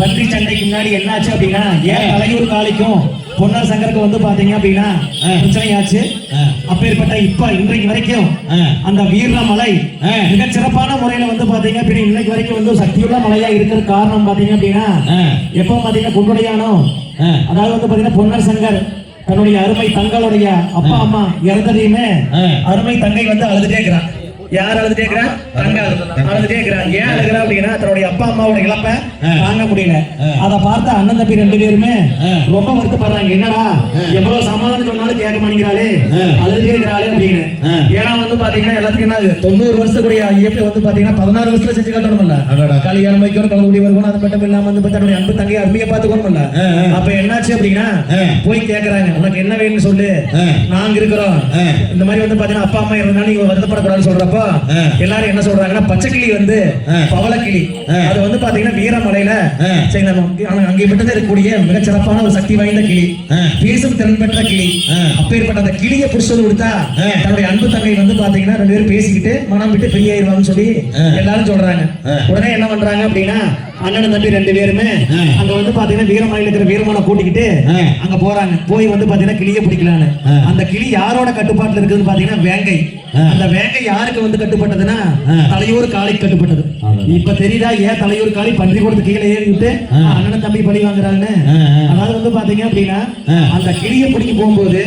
பன்றி சண்டைக்கு முன்னாடி என்னாச்சு அப்படின்னா ஏன் தலையூர் காளிக்கும் பொன்னர் சங்கருக்கு வந்து பாத்தீங்க அப்படின்னா பிரச்சனையாச்சு. அப்பேற்பட்ட இப்ப இன்றைக்கு வரைக்கும் அந்த வீரமலை மிக சிறப்பான முறையில வந்து பாத்தீங்க அப்படின்னா இன்னைக்கு வரைக்கும் வந்து சக்தியுள்ள மலையா இருக்கிற காரணம் பாத்தீங்க அப்படின்னா எப்ப பாத்தீங்கன்னா குண்டுடையானோ அதாவது வந்து பாத்தீங்கன்னா பொன்னர் சங்கர் தன்னுடைய அருமை தங்களுடைய அப்பா அம்மா இறந்ததையுமே அருமை தங்கை வந்து அழுதுட்டே இருக்கிறான். யார் அழுதுட்டே இருக்கிறா? தங்க அழுதுட்டே இருக்கிறான். ஏன் அழுகிறா அப்படின்னா தன்னுடைய அப்பா அம்மாவோட இழப்பை தாங்க முடியல. அதை பார்த்த அண்ணன் தம்பி 2 பேருமே ரொம்ப வருத்தப்படுறாங்க. என்னடா எவ்வளவு சமாதானம் சொன்னாலும் கேட்க மாட்டேங்கிறாளே, அழுதுட்டே இருக்கிறாளே அப்படின்னு. ஏன்னா வந்து பாத்தீங்கன்னா எல்லாத்துக்கும் என்ன 90 வருஷத்துக்குரிய ஐயப்பை வந்து பாத்தீங்கன்னா 16 வருஷத்துல செஞ்சு காட்டணும்ல. கல்யாணம் வைக்கணும், கலந்துடி வரணும், அது மட்டும் இல்லாம வந்து தன்னுடைய அன்பு தங்கை அருமையை பார்த்துக்கணும்ல. அப்ப என்னாச்சு அப்படின்னா போய் கேட்கறாங்க, உனக்கு என்ன வேணும்னு சொல்லு, நாங்க இருக்கிறோம். இந்த மாதிரி வந்து பாத்தீங்கன்னா அப்பா அம்மா இருந்தாலும் நீங்க வருத்தப்படக்கூடாதுன்னு சொல்றப்போ எல்லாரும் என்ன சொல்றாங்கன்னா பச்சைக்கிளி வந்து பவளக்கிளி அது வந்து பாத்தீங்கன்னா வீரமலையில அங்கே மட்டும் இருக்கக்கூடிய மிக சிறப்பான ஒரு சக்தி வாய்ந்த கிளி, பேசும் திறன் பெற்ற கிளி. அப்பேற்பட்ட அந்த கிளியை புடிச்சது கொடுத்தா தன்னுடைய அன்பு தங்கை வந்து பாத்தீங்கன்னா 2 பேரும் பேசிக்கிட்டு மனம் விட்டு பெரியாயிருவான்னு சொல்லி எல்லாரும் சொல்றாங்க. உடனே என்ன பண்றாங்க அப்படின்னா அண்ணன் தம்பி 2 பேருமே அங்க வந்து பாத்தீங்கன்னா வீரமலையில இருக்கிற வீரமான கூட்டிக்கிட்டு அங்க போறாங்க. போய் வந்து பாத்தீங்கன்னா கிளியை பிடிக்கலான்னு. அந்த கிளி யாரோட கட்டுப்பாட்டுல இருக்குதுன்னு பாத்தீங்கன்னா வேங்கை. அந்த வேங்கை யாருக்கு வந்து கட்டுப்பட்டதுன்னா தலையூர் காளிக்கு கட்டுப்பட்டது. இப்ப தெரியுதா ஏன் தலையூர் காளி பன்றி கொடுத்து கீழே ஏறி விட்டு அண்ணன் தம்பி பழி வாங்குறாங்கன்னு. அதாவது வந்து பாத்தீங்க அப்படின்னா அந்த கிளியை பிடிக்க போகும்போது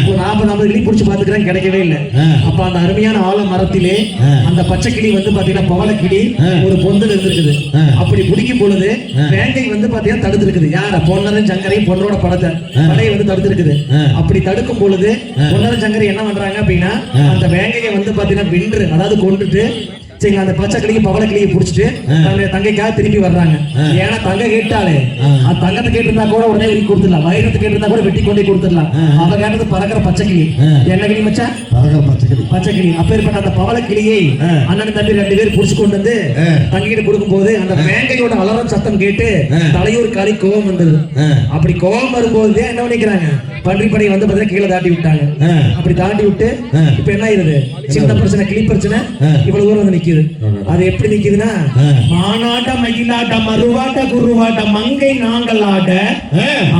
ஒரு 40 கிளி பிடிச்சு பாத்துக்கிறேன், கிடைக்கவே இல்லை. அப்ப அந்த அருமையான ஆல மரத்திலே அந்த பச்சை கிளி வந்து பாத்தீங்கன்னா பவள கிளி ஒரு பொந்தல் இருந்திருக்குது. அப்படி பிடிக்கும் பொழுது வேங்கை வந்து பாத்தீங்கன்னா தடுத்து இருக்குது. யார பொன்னரும் சங்கரையும் பொண்ணோட படையை வந்து தடுத்து இருக்குது. அப்படி தடுக்கும் பொழுது பொன்னரும் சங்கரை என்ன பண்றாங்க அப்படின்னா அந்த வேங்கை வந்து பாத்தீங்கன்னா வென்று அதாவது கொண்டுட்டு சரிங்களா அந்த பச்சை கிளிக்கு பவள கிளியை புடிச்சிட்டு தன்னுடைய தங்கைக்காக திருப்பி வர்றாங்க. ஏன்னா தங்கை கேட்டாலே அது தங்கத்தை கேட்டிருந்தா கூட உடனே வெட்டி கொடுத்துடலாம், வைரத்தை கேட்டிருந்தா கூட வெட்டி கொண்டே கொடுத்துடலாம். அவ கேட்டது பறக்கிற பச்சை கிளி. என்ன கிளி மச்சா? பச்சை கிளி. அப்பேற்பட்ட அந்த பவள கிளியை அண்ணன் தம்பி 2 பேர் புடிச்சு கொண்டு வந்து தங்கிட்ட கொடுக்கும் போது அந்த வேங்கையோட அலறம் சத்தம் கேட்டு தலையூர் காளி கோபம் வந்தது. அப்படி கோபம் வரும்போது என்ன பண்ணிக்கிறாங்க, பன்றி படை வந்து பாத்தீங்கன்னா கீழே தாண்டி விட்டாங்க. அப்படி தாண்டி விட்டு இப்ப என்ன ஆயிருது, சின்ன பிரச்சனை கிளி பிரச்சனை இவ்வளவு தூரம் வந்து நிக்குது. அது எப்படி நிக்குதுன்னா மானாட்ட மயிலாட்ட மறுவாட்ட குருவாட்ட மங்கை நாங்கள் ஆட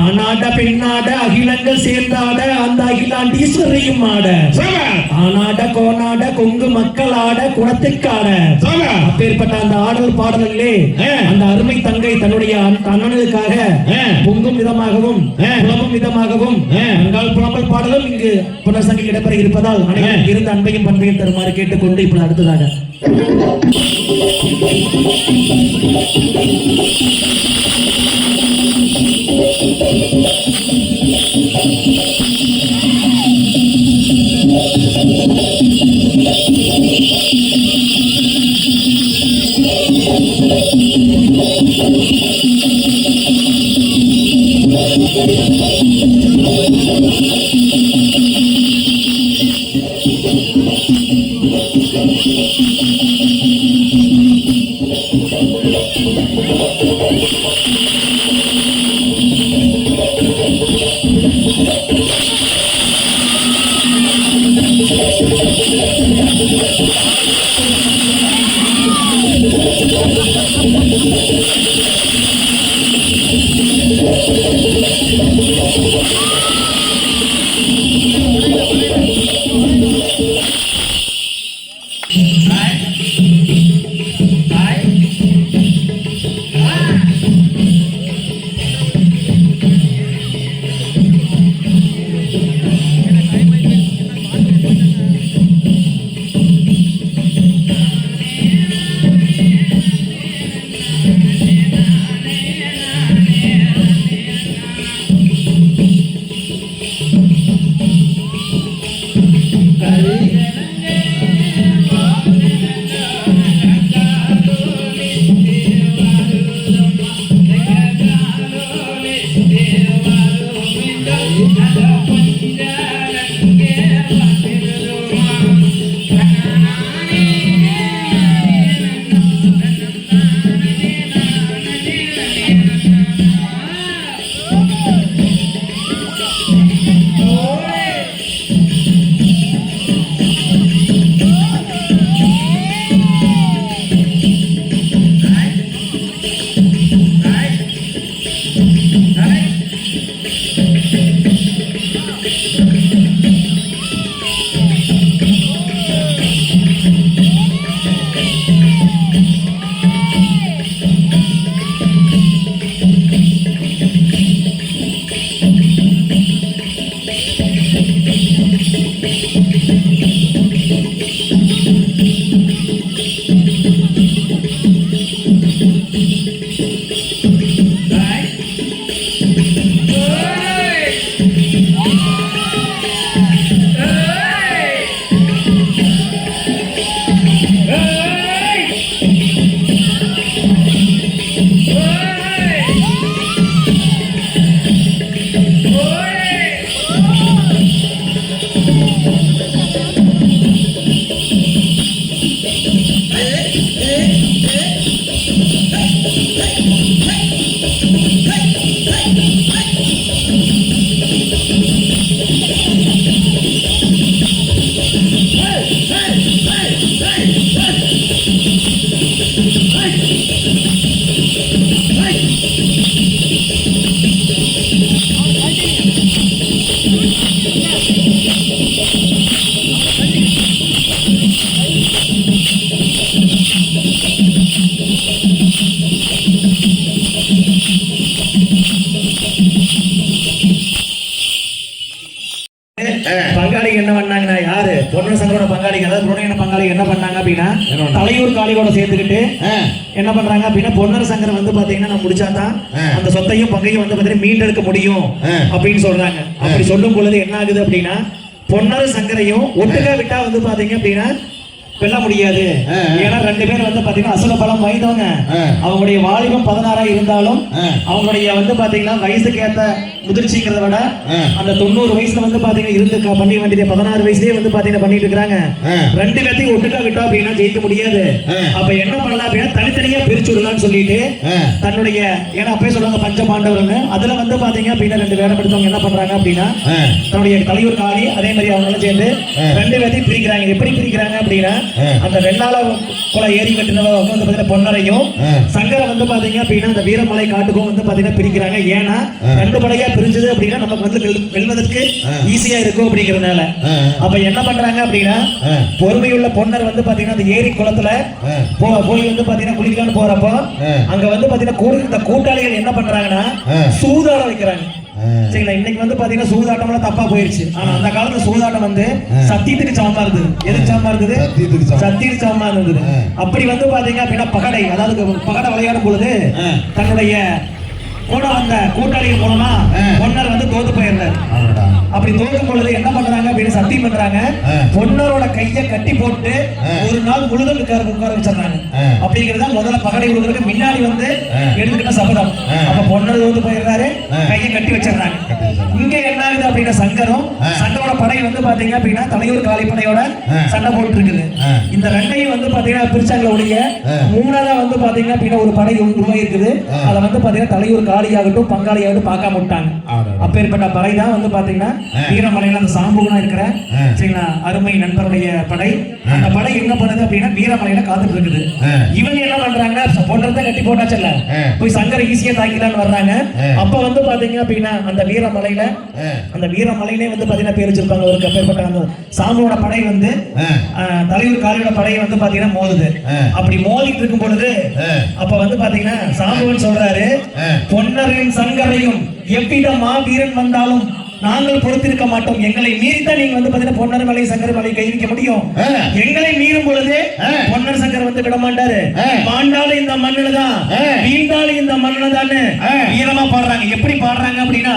ஆனாட்ட பெண்ணாட அகிலங்கள் சேர்ந்தாட அந்த அகிலாண்டீஸ்வரியும் ஆட ஆனாட கோனாட கொங்கு மக்கள் ஆட குணத்துக்காட. அப்பேற்பட்ட அந்த ஆடல் பாடல்களே அந்த அருமை தங்கை தன்னுடைய அண்ணனுக்காக பொங்கும் விதமாகவும் புலம்பும் விதமாகவும் புலம்பல் பாடலும் இங்கு புனர்சங்கில் இடம்பெற இருப்பதால் அனைவரும் இருந்த அன்பையும் பண்பையும் தருமாறு கேட்டுக்கொண்டு இப்ப அடுத்ததாக தலையூர் காளியோட சேர்த்துக்கிட்டு என்ன பண்றாங்க அப்படின்னா பொன்னர் சங்கரம் வந்து பாத்தீங்கன்னா நான் முடிச்சாதான் அந்த சொத்தையும் பங்கையும் வந்து பாத்தீங்கன்னா மீண்டெடுக்க முடியும் அப்படின்னு சொல்றாங்க. அப்படி சொல்லும் பொழுது என்ன ஆகுது அப்படின்னா பொன்னர் சங்கரையும் ஒட்டுக்கா விட்டா வந்து பாத்தீங்க அப்படின்னா வெல்ல முடியாது. ஏன்னா ரெண்டு பேரும் வந்து பாத்தீங்கன்னா அசுர பலம் வாய்ந்தவங்க. அவங்களுடைய வாலிபம் 16 இருந்தாலும் அவங்களுடைய வந்து பாத்தீங்கன்னா வயசுக்கு ஏத்த முதிர்ச்சிங்கிறத விட அந்த 90 வயசுல வந்து பாத்தீங்கன்னா இருந்து பண்ணி வேண்டியது 16 வயசுலயே வந்து பாத்தீங்கன்னா பண்ணிட்டு இருக்காங்க. ரெண்டு பேர்த்தையும் ஒட்டுக்கா விட்டா அப்படின்னா ஜெயிக்க முடியாது. அப்ப என்ன பண்ணலாம் அப்படின்னா தனித்தனியா பிரிச்சு விடலாம்னு சொல்லிட்டு தன்னுடைய ஏன்னா அப்பயே சொல்லுவாங்க பஞ்ச பாண்டவர்னு அதுல வந்து பாத்தீங்க அப்படின்னா ரெண்டு வேடம் எடுத்தவங்க என்ன பண்றாங்க அப்படின்னா தன்னுடைய தலையூர் காளி அதே மாதிரி அவங்க சேர்ந்து ரெண்டு பேர்த்தையும் பிரிக்கிறாங்க. எப்படி பிரிக்கிறாங்க அப்படின்னா அந்த வெள்ளாள குல ஏரி கட்டினவங்க வந்து பாத்தீங்கன்னா பொன்னரையும் சங்கரை வந்து பாத்தீங்க அப்படின்னா அந்த வீரமலை காட்டுக்கும் வந்து பாத்தீங்கன்னா பிரிக்கிறாங்க. ஏன்னா ரெண்டு படையா பிரிஞ்சது அப்படின்னா நமக்கு வந்து வெல்வதற்கு ஈஸியா இருக்கும் அப்படிங்கறதுனால. அப்ப என்ன பண்றாங்க அப்படின்னா பொறுமையுள்ள பொன்னர் வந்து பாத்தீங்கன்னா அந்த ஏரி குளத்துல போய் வந்து பாத்தீங்கன்னா குளிக்கலான்னு போறப்போ அங்க வந்து பாத்தீங்கன்னா இந்த கூட்டாளிகள் என்ன பண்றாங்கன்னா சூதாட வைக்கிறாங்க. சரிங்களா, இன்னைக்கு வந்து பாத்தீங்கன்னா சூதாட்டம் எல்லாம் தப்பா போயிருச்சு. ஆனா அந்த காலத்துல சூதாட்டம் வந்து சத்தியத்துக்கு சமமா இருந்தது. எதுக்கு சமமா இருந்தது? சத்தியத்துக்கு சமமா இருந்தது. அப்படி வந்து பாத்தீங்க அப்படின்னா பகடை அதாவது பகடை விளையாடும் பொழுது தன்னுடைய கூட வந்த கூட்டாளிகள் மூலமா பொன்னர் வந்து தோத்து போயிருந்தார். அப்படி தோக்கும் பொழுது என்ன பண்றாங்க அப்படின்னு சத்தியம் பண்றாங்க. பொன்னரோட கையை கட்டி போட்டு ஒரு நாள் முழுதும் உட்கார வச்சிடறாங்க. அப்படிங்கிறத முதல்ல பகடை கொடுக்கறதுக்கு முன்னாடி வந்து எடுத்துக்கிட்ட சபதம். அப்ப பொன்னர் தோத்து போயிடுறாரு, கையை கட்டி வச்சிடறாங்க. இங்க என்ன ஆகுது அப்படின்னா சங்கரோட படை வந்து பாத்தீங்க அப்படின்னா தலையூர் காளி படையோட சண்டை போட்டு இருக்குது. இந்த ரெண்டையும் வந்து பாத்தீங்கன்னா பிரிச்சாங்கள ஒழிய மூணாவதா வந்து பாத்தீங்க அப்படின்னா ஒரு படை உருவாகி இருக்குது. அதை வந்து பாத்தீங்கன்னா தலையூர் காளியாகட்டும் பங்காளியாகட்டும் பார்க்காம விட்டாங்க. அப்பேற்பட்ட படை தான் வந்து பாத்தீங்கன்னா வீரமலையில அந்த சாம்புகுணா இருக்கிற சரிங்களா அருமை நண்பருடைய படை. அந்த படை என்ன பண்ணுது அப்படின்னா வீரமலையில காத்துட்டு இருக்குது. இவங்க என்ன பண்றாங்க பொன்னரத்தை கட்டி போட்டாச்சல்ல போய் சங்கரை ஈஸியா தாக்கிலான்னு வர்றாங்க. அப்ப வந்து பாத்தீங்க அப்படின்னா அந்த வீரமலையிலே வந்து பாத்தீங்கன்னா பேர் வச்சிருப்பாங்க. ஒரு அப்பேற்பட்ட அந்த சாம்புவோட படை வந்து தலையூர் காளியோட படையை வந்து பாத்தீங்கன்னா மோதுது. அப்படி மோதிட்டு இருக்கும் பொழுது அப்ப வந்து பாத்தீங்கன்னா சாம்புவன் சொல்றாரு பொன்னரையும் சங்கரையும் எவ்வித மாவீரன் வந்தாலும் நாங்கள் பொறுத்திருக்க மாட்டோம். எங்களை மீறித்தான் நீங்க வந்து பாத்தீங்கன்னா பொன்னர் மலை சங்கர மலை கை வைக்க முடியும். எங்களை மீறும் பொழுது பொன்னர் சங்கர் வந்து விட மாட்டாரு. மாண்டாலும் இந்த மண்ணுல தான் வீண்டாலும் இந்த மண்ணுல தான் வீரமா பாடுறாங்க. எப்படி பாடுறாங்க அப்படின்னா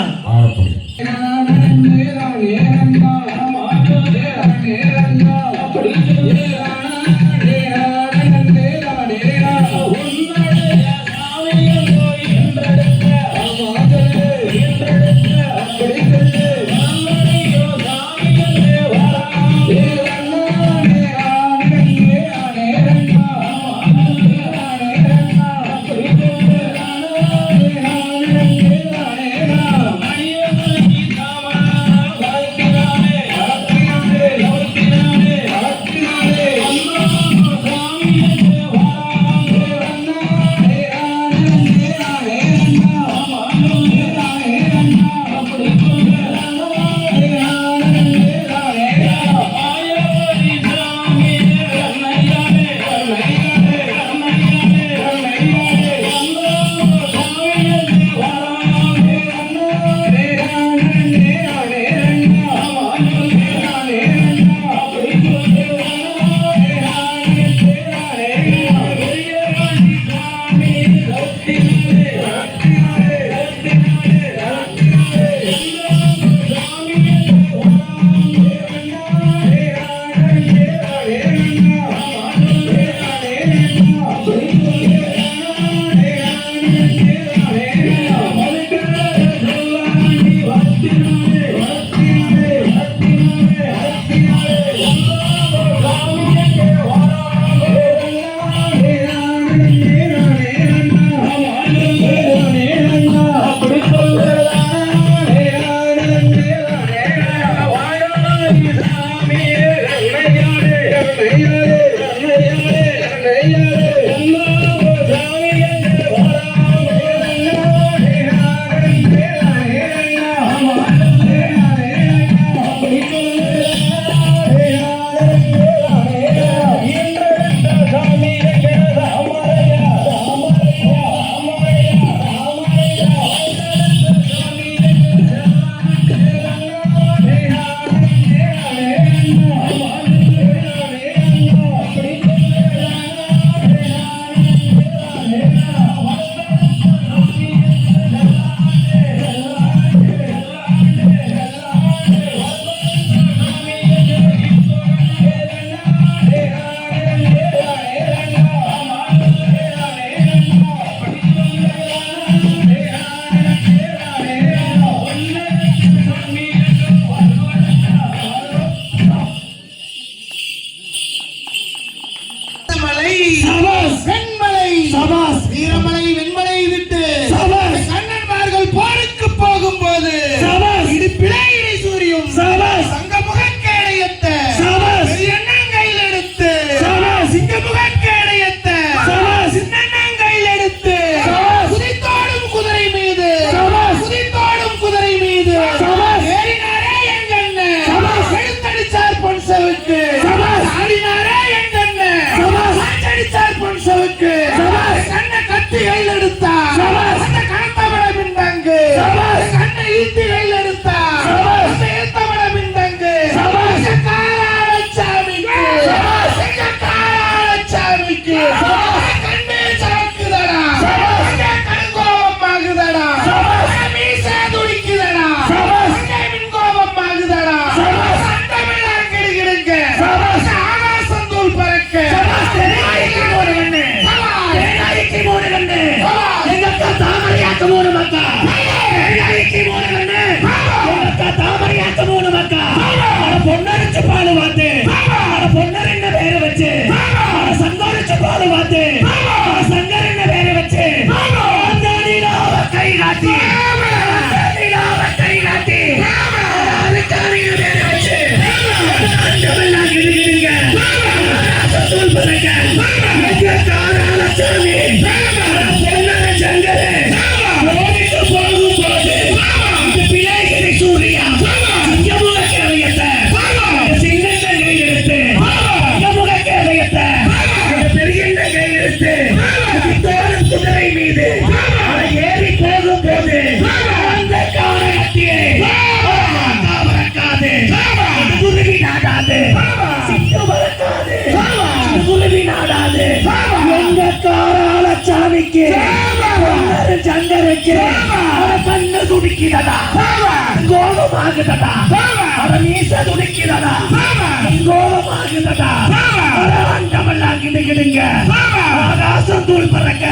கண்ணே சவக்குதடா கடுங்கோபம் ஆகுதடா மீசை துடிக்குதடா மின்கோபம் ஆகுதடா சண்டமெல்லாம் கிடுகிடுங்க ஆகாசம் தூள் பறக்க பொன்னரிச்சு பாடு வாத்து பொன்னர் என்ன பேரு வச்சு சந்தோரிச்சு பாடு வாத்து சங்கர் என்ன பேரு வச்சு கை காட்டி கை காட்டி சூர்யா குதிரை மீது ஏறி போகும் போது அந்த காரணத்திலே குருவி நாடாது சிட்டு வளர்க்காது குருவி நாடாது எங்க காரால சாமிக்கு சங்கருக்கு கண்ணு துடிக்கிறதா கோபமாகுதடா மீச துடிக்கிறதா கோபமாகுதடா அண்டமெல்லாம் கிடுகிடுங்க ஆகாசம் தூள் பறக்க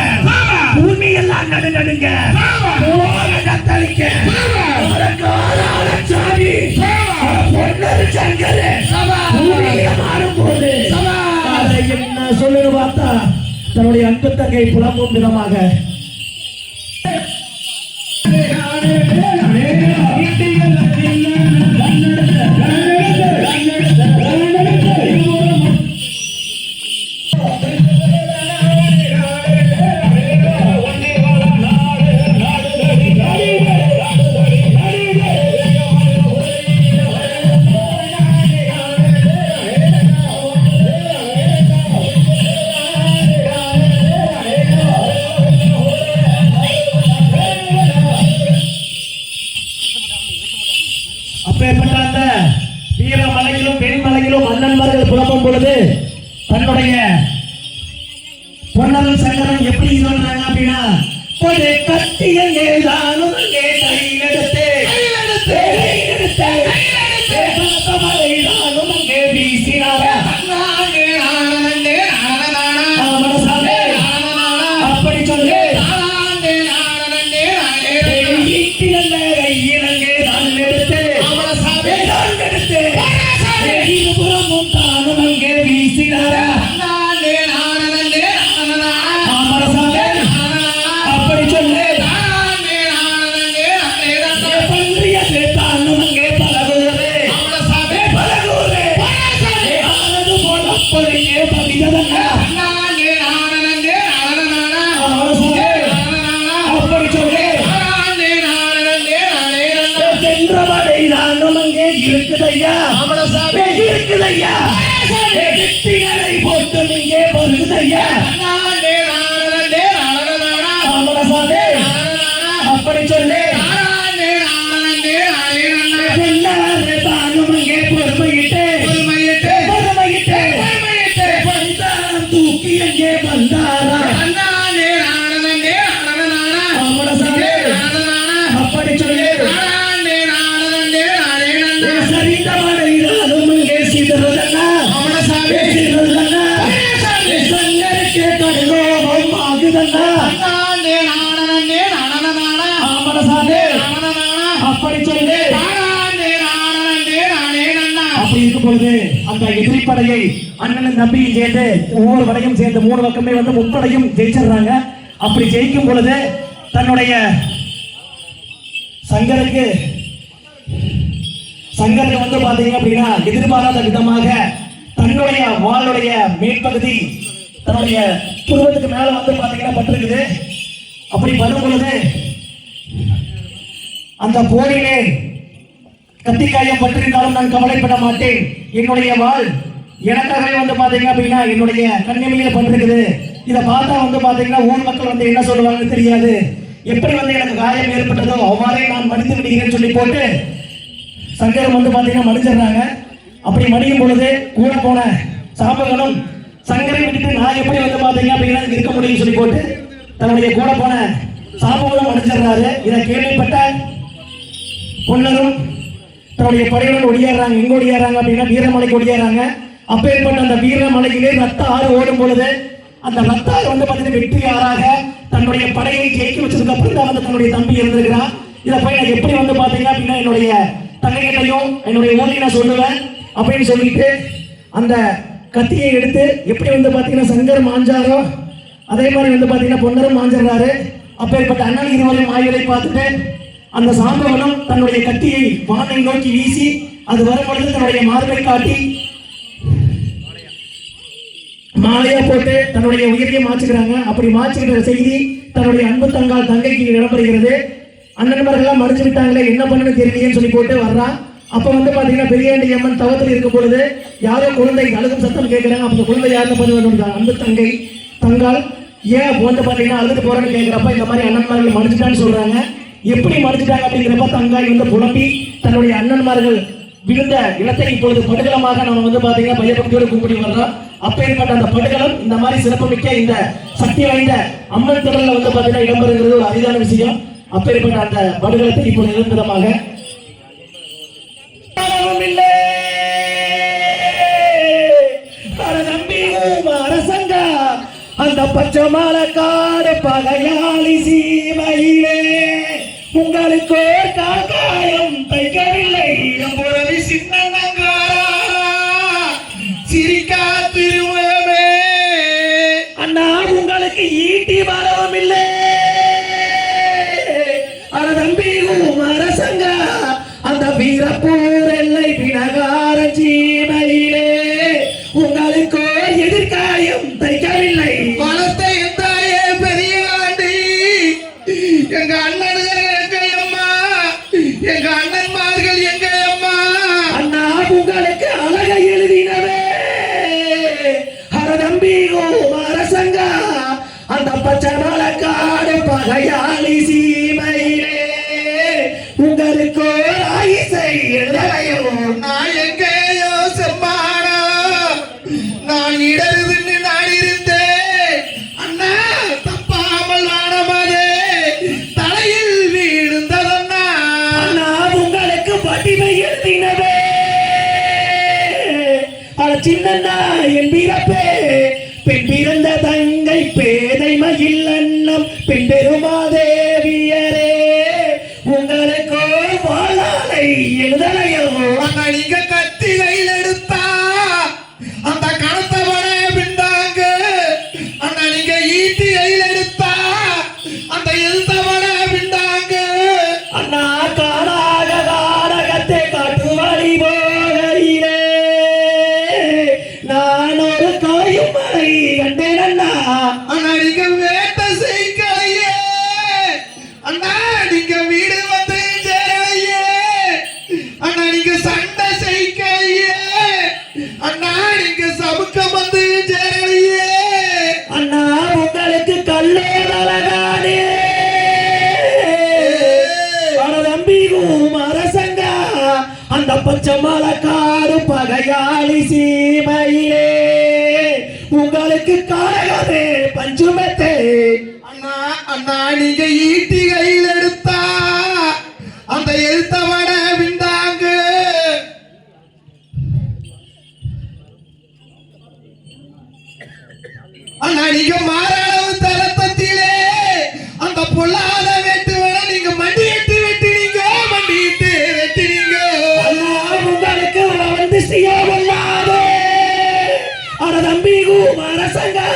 பூமி எல்லாம் நடுநடுங்க தத்தளிக்க சாமி பொன்னர் சங்கரு பூமியை மாறும்போது என்ன சொல்லுன்னு பார்த்தா தன்னுடைய அன்பு தங்கை புலம்பும் விதமாக வீரமலையிலும் பெண்மலையிலும் அண்ணன்மார்கள் புலம்பும் பொழுது தன்னுடைய பொன்னரும் சங்கரம் எப்படி சொல்றாங்க அப்படின்னா ஒரு கத்தியை தானும் அங்கே வீசினார அப்படி சொல்லு இருபுறமும் தானும் அங்கே வீசினாரா அப்படி சொல்லு பன்றியது தானும் அங்கே பழகுவது ஆனது போல அப்படியே பதிததா அப்படி சொல்லு சென்றவடை நானும் அங்கே இருக்குதையா இருக்குதையா போட்டு நீங்க வருகுதையா அப்படி சொல்லு தானும் அங்கே பொறுமையிட்டு தூக்கி அங்கே வந்தாரா அப்படி சொல்லு அப்படி சொல்லு அப்படி இருக்கும் பொழுது அந்த எதிரிப்படையை அண்ணன் தம்பியும் சேர்ந்து ஒவ்வொரு படையும் சேர்ந்து 3 பக்கமே வந்து முப்படையும் ஜெயிச்சிடுறாங்க. அப்படி ஜெயிக்கும் பொழுது தன்னுடைய சங்கருக்கு வந்து பாத்தீங்க அப்படின்னா எதிர்பாராத விதமாக தன்னுடைய வாளுடைய மேற்பகுதி தன்னுடைய புருவத்துக்கு மேல வந்து பாத்தீங்கன்னா பட்டிருக்குது. அப்படி வரும் பொழுது அந்த போரிலே கத்திக்காயம் பட்டிருந்தாலும் நான் கவலைப்பட மாட்டேன். என்னுடைய வாள் எனக்காகவே வந்து பாத்தீங்க அப்படின்னா என்னுடைய கண்ணிமையில பட்டிருக்குது. இதை பார்த்தா வந்து பாத்தீங்கன்னா ஊர் மக்கள் வந்து என்ன சொல்லுவாங்கன்னு தெரியாது. எப்படி வந்து எனக்கு காயம் ஏற்பட்டதோ அவ்வாறே நான் மடித்து விடுகிறேன்னு சொல்லி போட்டு சங்கரம் வந்து பாத்தீங்கன்னா மடிச்சிடுறாங்க. அப்படி மடியும் பொழுது கூட போன சாம்பகனும் சங்கரை விட்டுட்டு நான் எப்படி வந்து பாத்தீங்க அப்படின்னா இருக்க முடியும்னு சொல்லி போட்டு தன்னுடைய கூட போன சாம்பலும் அடிச்சிடுறாரு. இதை கேள்விப்பட்ட பொன்னரும் தன்னுடைய படையுடன் ஒடியாடுறாங்க. எங்க ஒடியாடுறாங்க அப்படின்னா வீரமலைக்கு ஒடியாடுறாங்க. அப்பேற்பட்ட அந்த வீரமலையிலே ரத்த ஆறு ஓடும் பொழுது அந்த ரத்த ஆறு வந்து பாத்தீங்கன்னா வெற்றியாராக தன்னுடைய படையை ஜெயிக்க வச்சதுக்கு அப்புறம் தான் வந்து தன்னுடைய தம்பி இருந்திருக்கிறான். இதை போய் நான் எப்படி வந்து பாத்தீங்க அப்படின்னா என்னுடைய தங்கைகிட்டையும் என்னுடைய ஊர்லையும் நான் சொல்லுவேன் அப்படின்னு சொல்லிட்டு அந்த கத்தியை எடுத்து எப்படி வந்து பாத்தீங்கன்னா சங்கர் மாஞ்சாரோ அதே மாதிரி வந்து பாத்தீங்கன்னா பொன்னரும் மாஞ்சாரு. அப்பேற்பட்ட அண்ணன் இருவரும் ஆய்வதை பார்த்துட்டு அந்த சாம்பவனும் தன்னுடைய கத்தியை வானை நோக்கி வீசி அது வரும் பொழுது தன்னுடைய மார்பை காட்டி மாலையா போட்டு தன்னுடைய உயிரையே மாச்சுக்கிறாங்க. அப்படி மாச்சுக்கிற செய்தி தன்னுடைய அன்பு தங்கால் தங்கைக்கு இடம்பெறுகிறது. அண்ணன்மார்கள்லாம் மறைச்சு விட்டாங்களே என்ன பண்ணுன்னு தெரியலையேன்னு சொல்லி போட்டு வர்றான். அப்ப வந்து பாத்தீங்கன்னா பெரியாண்டி அம்மன் தவத்தில் இருக்கும் பொழுது யாரோ குழந்தை அழுகும் சத்தம் கேட்கிறாங்க. அப்ப குழந்தை யாருன்னு பண்ணுவாங்க அன்பு தங்கை தங்கால் ஏன் வந்து பாத்தீங்கன்னா அழுது போறேன்னு கேட்கிறப்ப இந்த மாதிரி அண்ணன்மார்கள் மறைச்சிட்டான்னு சொல்றாங்க. எப்படி மறைச்சிட்டாங்க அப்படிங்கிறப்ப தங்காய் வந்து புலம்பி தன்னுடைய அண்ணன்மார்கள் விழுந்த இடத்தை இப்பொழுது படுகளமாக நம்ம வந்து பாத்தீங்கன்னா பயபக்தியோடு கும்பிடி வர்றோம். அப்பேற்பட்ட அந்த படுகளம் இந்த மாதிரி சிறப்புமிக்க இந்த சக்தி வாய்ந்த அம்மன் திடல்ல வந்து பாத்தீங்கன்னா இடம்பெறுகிறது ஒரு அரிதான விஷயம். அப்பேற்பட்ட அந்த படுகளத்தை இப்போது நிரந்தரமாக அரசங்கா அந்த பச்சைமலை காடு பகையாளி சீமையிலே உங்களுக்கு காக்காயம் தைக்கவில்லை புறவி சின்னங்காரா சிரிக்கா திரும்பவே அண்ணா உங்களுக்கு ஈட்டி வரவும் இல்லை தம்பி அரசங்கா அந்த வீரப்பூர் எல்லை பிணகார சீமையிலே உங்களுக்கு எதிர்காயம் தைக்கவில்லை வளர்த்த எந்தாயே பெரிய ஆண்டி எங்க அண்ணன்கள் எங்க அம்மா எங்க அண்ணன்மார்கள் எங்க அம்மா அண்ணா உங்களுக்கு அழக எழுதினவே தம்பி அரசங்கா அந்த பச்சை மலக்காடு பகையாளி சீமையிலே உங்களுக்கு ஆயிசை எழுதலையோ நான் எங்கேயோ செம்மானா நான் இடருதுன்னு நான் இருந்தேன் அண்ணா தப்பாமல் வானமாதே தலையில் வீழ்ந்ததண்ணா அண்ணா உங்களுக்கு வடிவை எழுதினவே சின்னண்ணா என் பிறப்பே பெண் பிறந்த தங்கை பேதை மகிழ் அண்ணம் பெண் பெருமாதேவியரே உங்களுக்கு வாழாலை எழுதலையோ அண்ணா நீங்க கத்தி கையில் எடுத்தா அந்த கணத்தவன பிண்டாங்க அண்ணா நீங்க ஈட்டி கையில் எடுத்தா அந்த எழுத்தவன பிண்டாங்க அண்ணா காடாக காடகத்தை காட்டு வழி போகையிலே நான் ஒரு காயும் மலை கண்டேன் அண்ணா அண்ணா நீங்க வேட்ட செய்கலையே அண்ணா நீங்க வீடு வந்து சேரலையே அண்ணா நீங்க சண்டை செய்கலையே அண்ணா நீங்க சமுக்கம் வந்து சேரலையே அண்ணா உங்களுக்கு கல்லே அழகானே தம்பி அரசங்கா அந்த பச்சை மலக்காடு பகையாளி சீமையிலே உங்களுக்கு காரகமே பஞ்சுமத்தே அண்ணா அண்ணா நீங்க ஈட்டி கையில் எடுத்தா அந்த எழுத்தவன விண்டாங்க அண்ணா நீங்க மாறாளவு தரத்திலே அந்த பொல்லாத வெட்டுவன நீங்க மண்டியிட்டு வெட்டினீங்க மண்டியிட்டு வெட்டினீங்க அண்ணா உங்களுக்கு வந்து செய்யவல்லாதே தம்பி அரசங்கா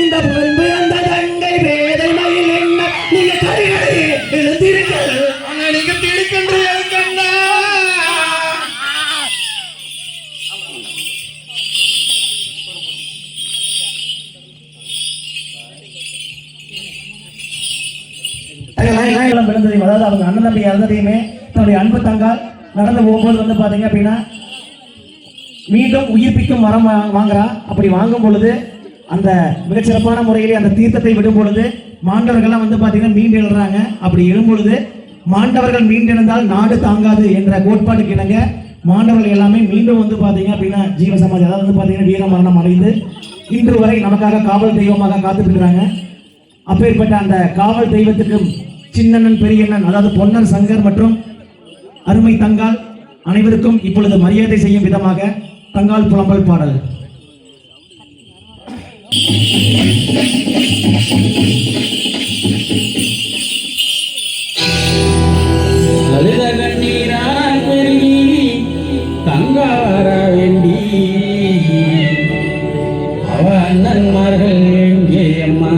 இந்த முன்பு அந்த தங்கை வேதை மயில் என்ன நீங்க கரைகளை எழுந்தீர்கள் அண்ணா நீங்க திடுக்கின்றீர்கள்னா விழுந்ததையும் அதாவது அவங்க அண்ணன் தம்பி இறந்ததையுமே தன்னுடைய அன்பு தங்கால் நடந்து போகும்போது வந்து பாத்தீங்க அப்படின்னா மீண்டும் உயிர்ப்பிக்கும் மரம் வாங்குறா. அப்படி வாங்கும் பொழுது அந்த மிகச்சிறப்பான முறையிலே அந்த தீர்த்தத்தை விடும் பொழுது மாண்டவர்கள்லாம் வந்து பாத்தீங்கன்னா மீண்டு எழுறாங்க. அப்படி எழும் பொழுது மாண்டவர்கள் மீண்டெழுந்தால் நாடு தாங்காது என்ற கோட்பாட்டுக்கு இணங்க மாண்டவர்கள் எல்லாமே மீண்டும் வந்து பாத்தீங்க அப்படின்னா ஜீவ சமாஜ் அதாவது வந்து பாத்தீங்கன்னா வீர மரணம் அடைந்து இன்று வரை நமக்காக காவல் தெய்வமாக காத்துக்கிறாங்க. அப்பேற்பட்ட அந்த காவல் தெய்வத்துக்கு சின்னண்ணன் பெரியண்ணன் அதாவது பொன்னர் சங்கர் மற்றும் அருமை தங்கால் அனைவருக்கும் இப்பொழுது மரியாதை செய்யும் விதமாக தங்கால் புலம்பல் பாடல். தங்கார வேண்டி அவ அண்ணன்மார்கள் எங்கே அம்மா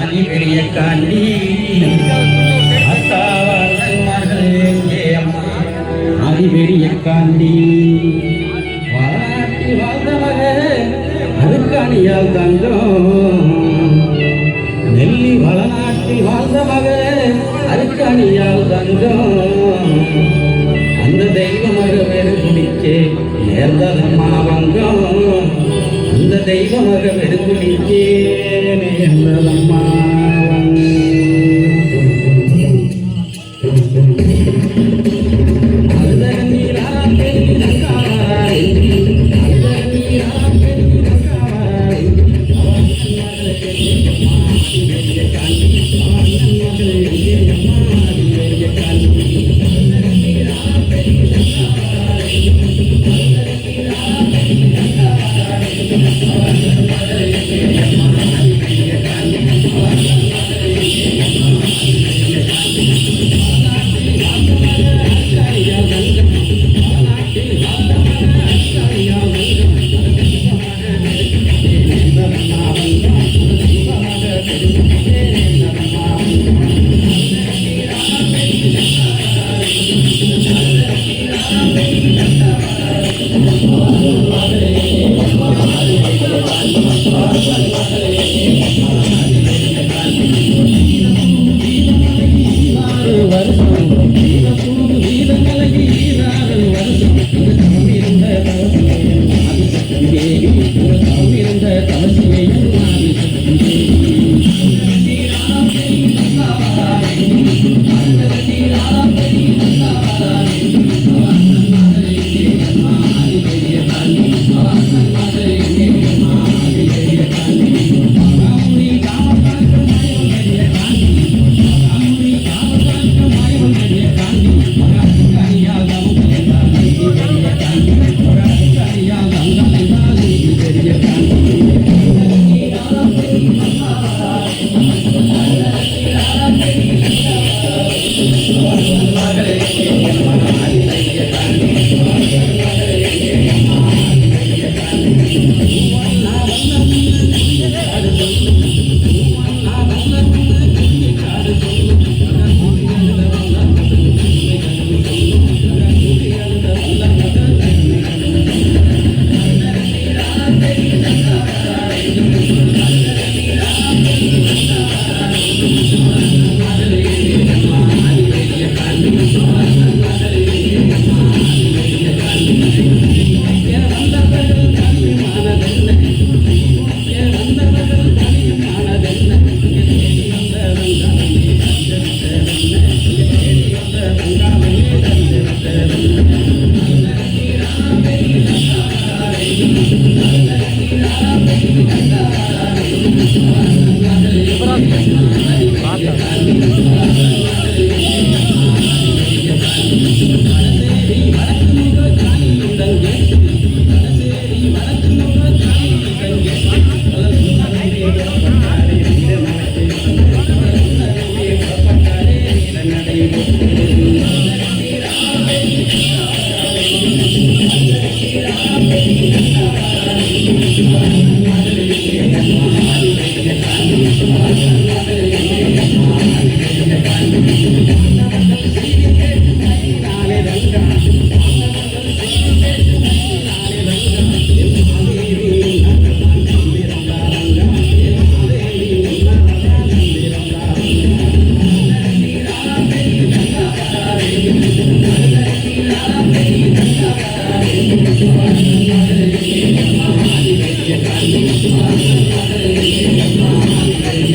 அதிபெரிய காண்டி அத்தாவ அண்ணன்மார்கள் எங்கே அம்மா அதிபெரிய காண்டி வாராட்டி வாழ்ந்தவக அதுக்காணியால் தங்கம் நெல்லி வளநாட்டில் வாழ்ந்தவக அதுக்காணியால் தங்கம் அந்த தெய்வமாக வேறு குடிச்சே நேர்ந்ததம்மா வங்கம் அந்த தெய்வமாக வேறு குடிச்சே நேர்ந்ததம்மா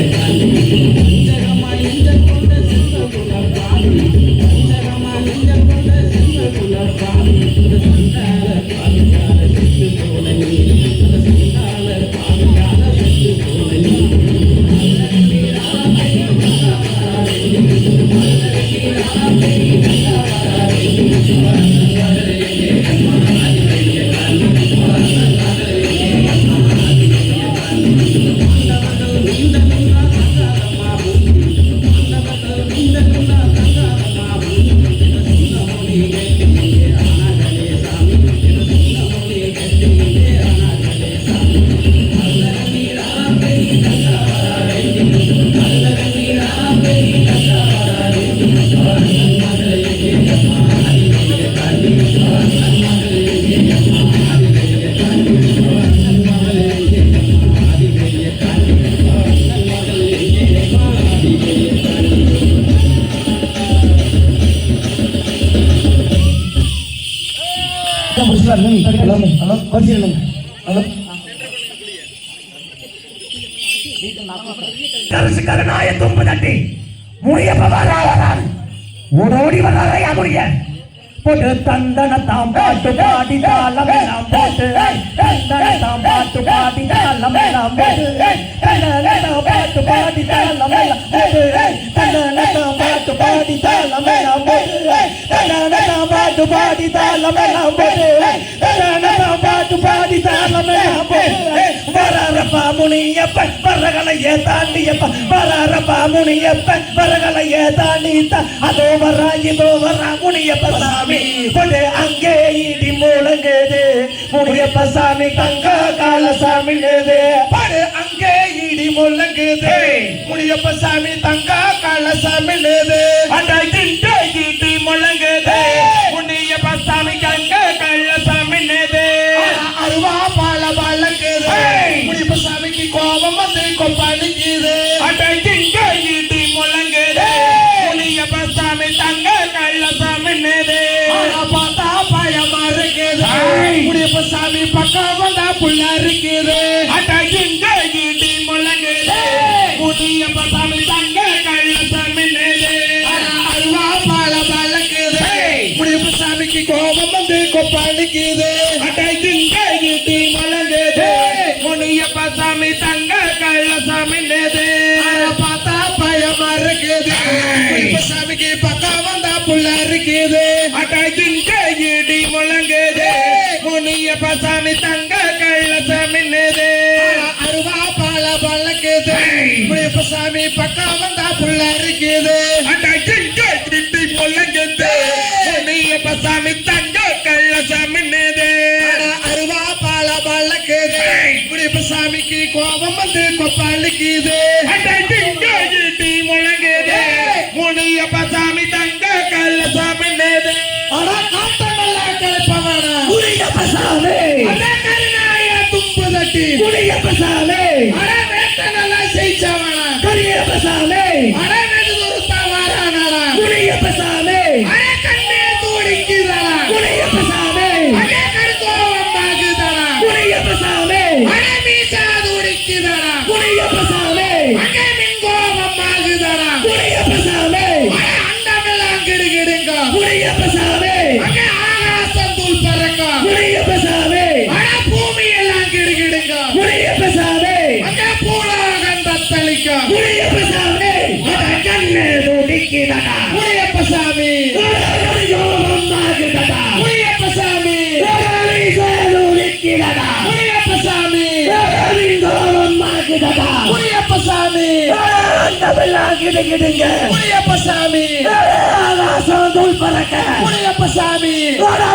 Thank you. Sir hello hello பரிசீலனை ஹலோ கருநாய தும்பு தட்டி முடியப்ப வரான் ஓடோடி வராதையா முடிய போட்டு தந்தன தாம் பாட்டு பாடி தாளமெல்லாம் போட்டு தந்தன தாம் பாட்டு பாடி தாளமெல்லாம் போட்டு தந்தன தாம் பாட்டு பாடி தாளமெல்லாம் போட்டு தந்தன தாம் பாட்டு பாடி தாளமெல்லாம் போட்டு தந்தன தாம் பாட்டு பாடி தாளமெல்லாம் போட்டு தந்தன தாம் பாட்டு பாடி தாளமெல்லாம் போட்டு வரரப்பா முனியப்பன் வரகலையே தாண்டியப்ப வரரப்பா முனியப்பன் வரகலையே தாண்டித்த அதோ வரா இதோ வரா முனியப்ப சாமி கொண்டு அங்கே இடி முழங்குது முனியப்ப சாமி தங்க கால சாமி பாடு அங்கே இடி முழங்குது முனியப்ப சாமி தங்க கால சாமி இடி முழங்குது முனியப்ப சாமி தங்க கால சாமி அருவா பால வழங்குது முனியப்ப சாமிக்கு கோபம் வந்து கொப்பளிக்குது இடி முழங்குது முனியப்ப சாமி தங்க கால சாமி பார்த்தா பயமா இருக்குது முனியப்ப சாமி பக்கம் வந்தா புள்ள இருக்குது இடி முழங்குது முனியப்ப சாமி தங்க கால சாமி அருவா பால வழங்குது முனியப்ப சாமிக்கு கோபம் வந்து கொப்பளிக்குது இடி முழங்குது முனியப்ப சாமி தங்க கால சாமி பார்த்தா பயமா இருக்குது முனியப்ப சாமிக்கு பக்கம் வந்தா புள்ள இருக்குது இடி முழங்குது முனியப்ப சாமி தங்க கால சாமி அருவா பால வழங்குது முனியப்ப சாமி பக்கம் வந்தா புள்ள இருக்குது இடி முழங்குது முனியப்ப சாமி தங்க கால சாமி அருவா பால வழங்குது முனியப்ப சாமிக்கு கோபம் வந்து கொப்பளிக்குது இடி முழங்குது முனியப்ப சாமி தங்க கால சாமி முனியப்ப சாமி தும்பு தட்டி முனியப்ப சாமி செய்ச்சவனா கரியப்ப சாமி முனியப்ப சாமி கண்ணே தூடிக்குதா முனியப்ப சாமி கருத்தோவம்பாகுதா முனியப்ப சாமி மீசா தூடிக்குதா முனியப்ப சாமி மின்கோவம்பாகுதா முனியப்ப சாமி அண்டமெல்லாம் கிடுகிடுங்க முனியப்ப சாமி ஆகாசம் தூள் பறங்க முனியப்ப சாமி பூமி எல்லாம் கிடுகிடுங்க முனியப்ப சாமி பூலோகம் தத்தளிக்க முனியப்ப சாமி கண்ணே தூடிக்குதா முனியப்ப சாமி முனியப்ப சாமி முனியப்ப சாமி முனியப்ப சாமி கிடுகிடுங்க முனியப்ப சாமி ஆகாசம் தூள் பறக்க முனியப்ப சாமி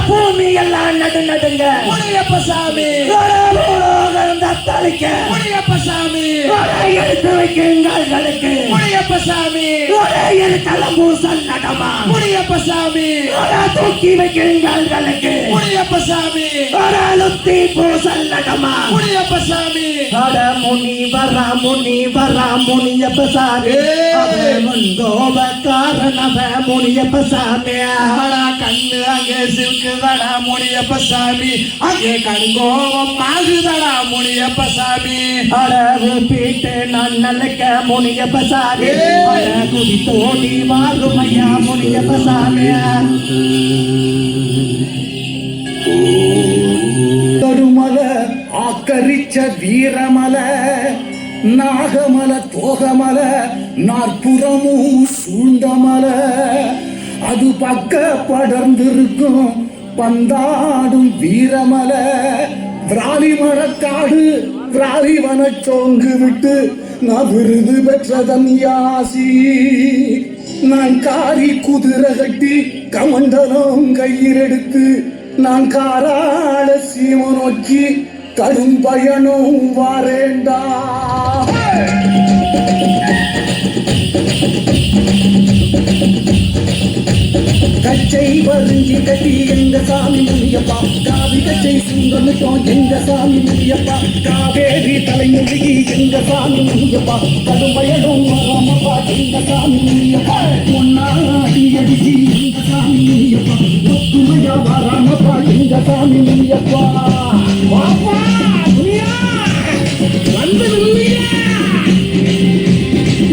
பூமி எல்லாம் நடுங்க முனியப்ப சாமி பூலோகம் தத்தளிக்க முனியப்ப சாமி எடுத்து வைக்குங்களுக்கு முனியப்ப சாமி எழுத்தலம் பூசல் நடமா முனியப்ப சாமி தூக்கி வைக்குங்களுக்கு முனியப்ப சாமி லுத்தி பூசல் நடமா முனியப்ப சாமி முனி வரா முனியப்ப சாமி முந்தோப காரணவ முனியப்ப சாமி கண்ணு அங்கே சில்குதடா முனியப்ப சாமி அங்கே கண்கோபம் ஆகுதடா முனியப்ப சாமி அடவு பீட்டு நான் நல்லக்க முனியப்ப சாமி குடி தோடி வாருமையா முனியப்ப சாமி தருமல ஆக்கரிச்ச வீரமல நாகமல தோகமல நாற்புறமும் சூழ்ந்தமல அது பக்க படர்ந்திருக்கும் பந்தாடும் வீரமல விராலி மரக்காடு விராலி வனச்சோங்கு விட்டு நான் விருது பெற்றதன் யாசி நான் காரி குதிரை கட்டி கமண்டலம் கையிலெடுத்து நான் காராள சீம நோக்கி கடும் பயணம் வாரேண்டா கச்சை வரிஞ்சி கட்டி எங்க சாமி முனியப்பா காவி கச்சை சுங்கமிட்டோம் எங்க சாமி முனியப்பா காவேரி தலைமுழுகி எங்க சாமி முனியப்பா கடுமையடும் வராமப்பா எங்க சாமி முனியப்பா பொன்னாடி அடிச்சி எங்க சாமி முனியப்பா ஒத்துமையா வராமப்பா எங்க சாமி முனியப்பா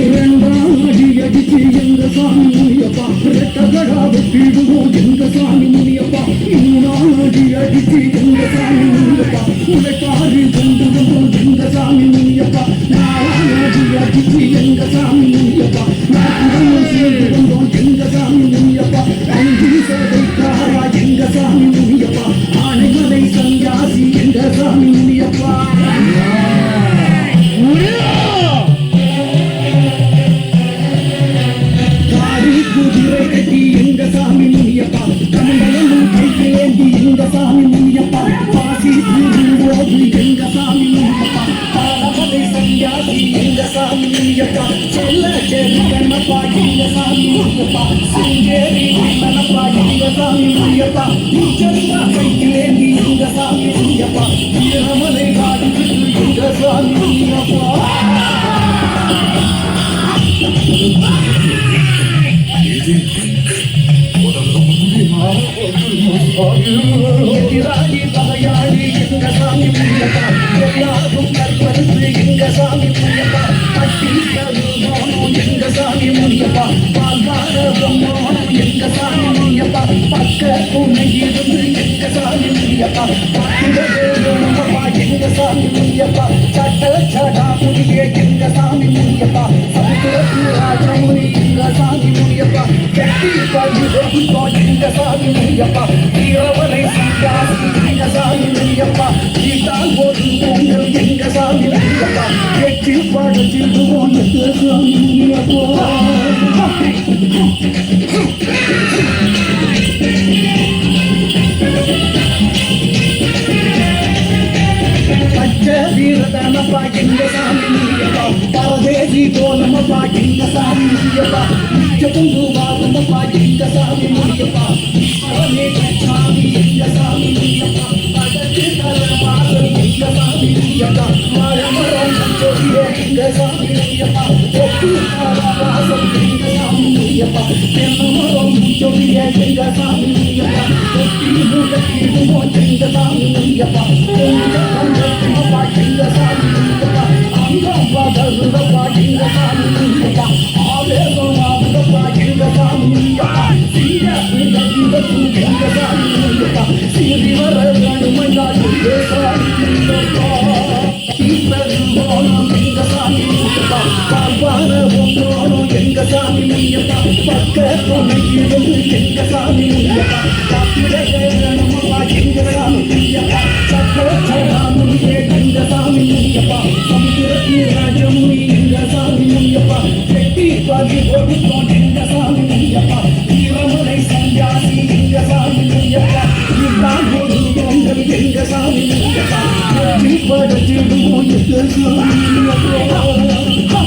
இரண்டாடி அடிச்சு எங்க சாமி முனியப்பா ரெட்டகடா வெட்டிடுவோம் எங்க சாமி முனியப்பா மூணாடி அடிச்சு எங்க சாமி முனியப்பா உழைக்காரி கொண்டு வந்தோம் எங்க சாமி முனியப்பா நாலாடி அடிச்சு எங்க சாமி முனியப்பா நாங்கள் சேர்ந்து வந்தோம் எங்க சாமி முனியப்பா அஞ்சு சதைக்காரா எங்க சாமி முனியப்பா ஆனைமலை சன்னியாசி எங்க சாமி முனியப்பா குதிரை கட்டி எங்க சாமி முனியப்பா கமண்டலும் கையிலேந்தி எங்க சாமி முனியப்பா பாசி திருவோடு எங்க சாமி முனியப்பா பாலமலை சன்னியாசி எங்க சாமி முனியப்பா செல்ல செல்லப்பா எங்க சாமி முனியப்பா சிங்கேரி மன்னப்பா எங்க சாமி முனியப்பா உச்சந்தா கையிலேந்தி எங்க சாமி முனியப்பா வீரமலை காடு எங்க சாமி முனியப்பா எதிராளி பகையாளி எங்க சாமி முனியப்பா எல்லாரும் கற்பழித்து எங்க சாமி முனியப்பா பட்டி கருவோனும் எங்க சாமி முனியப்பா பால்வார பொம்மோனும் எங்க சாமி முனியப்பா பக்க துணை இருந்து எங்க சாமி முனியப்பா பட்டிடப்பா எங்க சாமி முனியப்பா சட்ட சடா முடியே எங்க சாமி முனியப்பா சமுத்திரத்து ராஜமுனி எங்க சாமி முனியப்பா கட்டி பள்ளி எங்க சாமி முனியப்பா வீரவரை சீதாசி எங்க சாமி முனியப்பா வீட்டால் போது பொங்கல் எங்க சாமி முனியப்பா எட்டி படச்சிடுவோம் எங்க சாமி முனியப்பா பச்சை வீரதனப்பா எங்க சாமி முனியப்பா பரதேசி கோலமப்பா எங்க சாமி முனியப்பா நிச்சயத்துண்டு வாகனப்பா எங்க சாமி முனியப்பா ஈஸ்வரனே சாமி எங்க சாமி முனியப்பா படத்து தலவாசல் எங்க சாமி முனியப்பா மரமரம் சொல்லியே எங்க சாமி முனியப்பா ஒட்டு தலவாசல் எங்க சாமி முனியப்பா தென்னமரம் சொல்லியே எங்க சாமி முனியப்பா ஒட்டி முகத்திடுவோம் எங்க சாமி முனியப்பா பங்கப்பா எங்க சாமி முனியப்பா அங்கப்பா கருடப்பா எங்க சாமி முனியப்பா ஆவேசம் ஆகுதப்பா எங்க சாமி முனியப்பா சீர எங்க சாமி முனியப்பா சீரி வர கடுமையா எங்க சாமி முனியப்பா தீப்பெருங்கோணம் எங்க சாமி முனியப்பா பால்வார பொங்கோணம் எங்க சாமி முனியப்பா பக்க துணை இருந்து எங்க சாமி முனியப்பா காப்பிடப்பா எங்க சாமி முனியப்பா சட்ட சடாமுனியே எங்க சாமி முனியப்பா சமுத்திரத்தி ராஜமுனி எங்க சாமி முனியப்பா கெட்டி பதி ஒடுக்கோம் எங்க சாமி முனியப்பா வீரமலை சன்னியாசி எங்க சாமி முனியப்பா வீட்டால் ஒரு பொங்கல் எங்க சாமி முனியப்பா கெட்டி படச்சிடுவோம் எங்க சாமி முனியப்பா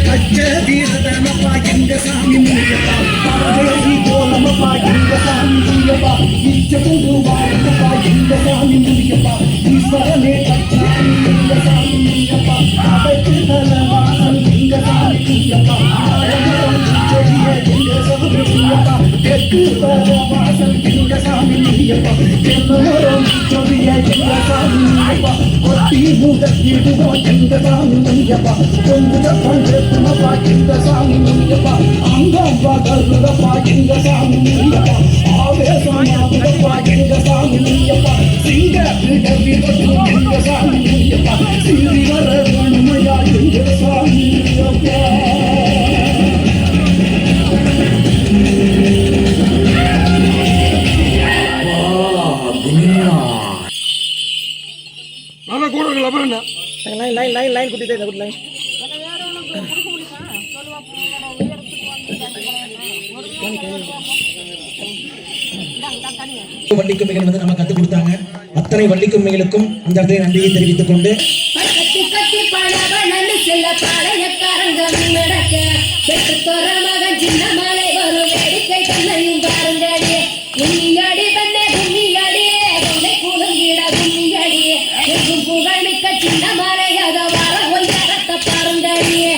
பச்சை வீரதனப்பா எங்க சாமி முனியப்பா பரதேசி கோலமப்பா எங்க சாமி முனியப்பா இச்சத்துண்டு வாழப்பா எங்க சாமி முனியப்பா ஈஸ்வரனே சாமி எங்க சாமி முனியப்பா அடைத்து தலவாசல் எங்க சாமி முனியப்பா சொல்லியே எங்க சாமி முனியப்பா தெற்கு தலவாசல் எங்க சாமி முனியப்பா தென்னமரம் சொல்லியே எங்க சாமி முனியப்பா ஒட்டி முகத்திடுவோம் எங்க சாமி முனியப்பா கொஞ்ச பங்கப்பா எங்க சாமி முனியப்பா அங்கப்பா கருடப்பா எங்க சாமி முனியப்பா ஆவேசமாகுதப்பா எங்க சாமி முனியப்பா சிங்க விடவிடத்து எங்க சாமி முனியப்பா சிறி வர கணுமையா எங்க சாமி முனியப்பா நான் கூட இருக்கல அப்புறம் என்ன லைன் குட்டி லைன் வள்ளிக்கும்மைகள் வந்து நம்ம கற்றுக் கொடுத்தாங்க. அத்தனை வள்ளிக்கும்மைகளுக்கும் இந்த இடத்துல நன்றியை தெரிவித்துக் கொண்டு புகழ்மிக்க சின்ன மலை அத வர ஒய்யாரத்தை பாருங்கடியே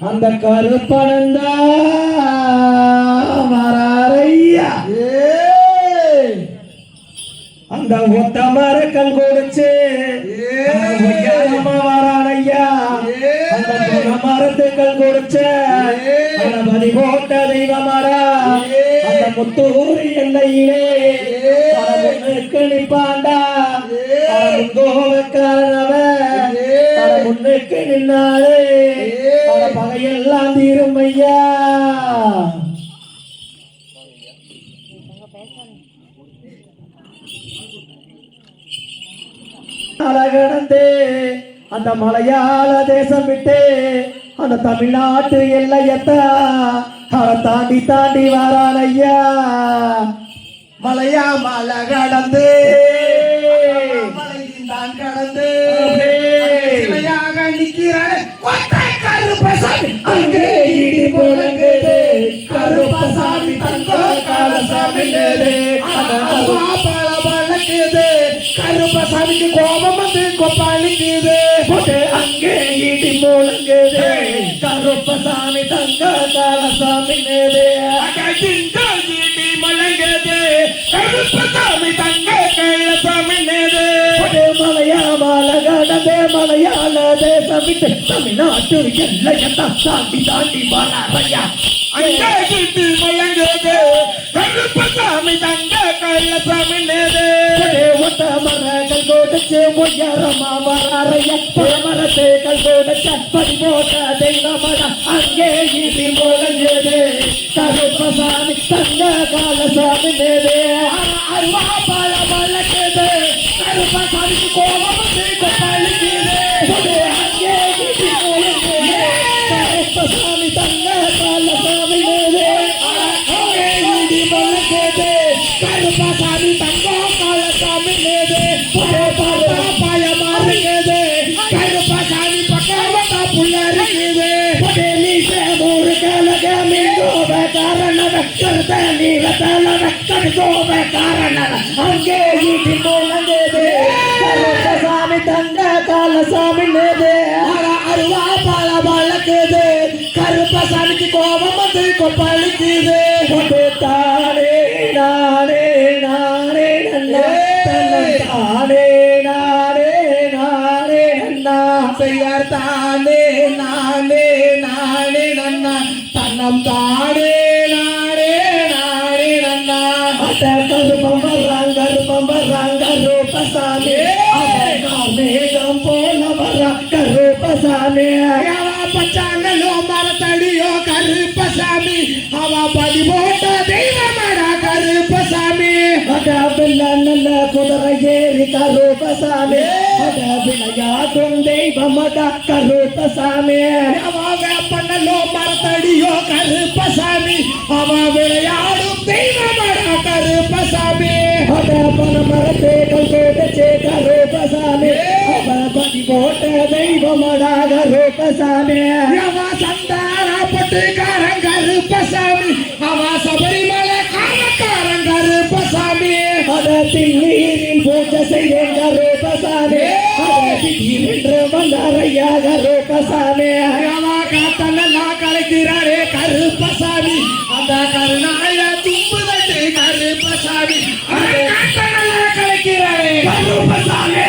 அந்த கருப்பனந்தா வராரையா அந்த ஒத்த மரக்கல் கொடுச்சு வரானையா அந்த மரத்துக்கள் கொடுச்ச அந்த மதி போட்ட தெய்வமரா அந்த முத்தூர் எல்லையிலே முன்னுக்கு நிப்பாண்டா கோபக்காரனவ முன்னுக்கு நின்னாலே பகையெல்லாம் தீரும் ஐயா. கடந்து அந்த மலையாள தேசம் விட்டு அந்த தமிழ்நாட்டு எல்லையத்தை தாண்டி தாண்டி வரான் ஐயா. மலையா மலை கடந்து தான் கடந்து நிற்கிறான் கருப்பசாமி அங்கே இடி முழங்குது கருப்பசாமி தங்கோ காலசாமி பழக்குது கருப்பசாமிக்கு கோபம் வந்து கொப்பாளிக்குது அங்கே இடி முழங்குது கருப்பசாமி தங்கோ காலசாமி இடி முழங்குது கருப்பசாமி தங்க காலசாமி அதே மலையாள தேசம் விட்டு தமிழ்நாட்டு எல்லையத்தான் தாண்டி தாண்டி வராரையா அங்கே கிட்டு மயங்குது கருப்பசாமி தங்க கள்ளசாமி நேது ஒட்ட மரங்கள் கொடுத்து உயரமா வராரையா மரத்தைகள் கொடுத்த பறிபோட்ட தெய்வமடா அங்கே இது முழங்குது கருப்பசாமி தங்க காலசாமி நேது அருவா பழ வழக்குது கருப்பசாமிக்கு கோபம் பழிக்குது அங்கே இது முழங்குது கருப்பசாமி தங்க காலசாமி நேது அங்கே இது முழங்குது கருப்பசாமி தங்க காலசாமி நேது பயமா இருக்குது கருப்பசாமி பக்கமா புள்ள இருக்குது ஒரு கலகம் காரணம் கருத்த நீரத்தலவ கடுகோப காரணம் அங்கே இது முழங்குது கருப்பசாமி தங்க காலசாமி நேது அருவா பழ வழக்குது கருப்பசாமிக்கு கோபம் வந்து கொப்பளிக்குது தானே நானே நானே நன்னா தானே நானே நானே நன்னா பெயர் தானே நானே நானே நன்னா தன்னம் தானே நானே நானே நன்னா கருப்பம் வர்றாங்க ரூபசாமி மேகம் போல வர்றா கருப்பசாமி பச்சாங்கலோ மரத்தடியோ கருப்பசாமி அவ படி போட்ட தெய்வமடா கருப்பசாமி நல்ல குதிரை ஏறி கருப்பசாமி விளையாடும் தெய்வமடா கருப்பசாமி அவ வேப்பனலோ மரத்தடியோ கருப்பசாமி அவ விளையாடும் தெய்வமடா கருப்பசாமி பன மரத்தேகள் கேட்டுச்சே கருப்பசாமி அவ படி போட்ட தெய்வமடா கருப்பசாமி அவ சந்தானப்பட்டு காரன் கருப்பசாமி அவ சபரிமலை காரக்காரன் கருப்பசாமி திடீரில் பூஜை செய்ய கருப்பசாமி திடீரென்று வந்தாரையா கருப்பசாமி காத்தனா கலைக்கிறாரே கருப்பசாமி அந்த கருணாய தும்புதட்டு கருப்பசாமி கலைக்கிறாரே கருப்பசாமி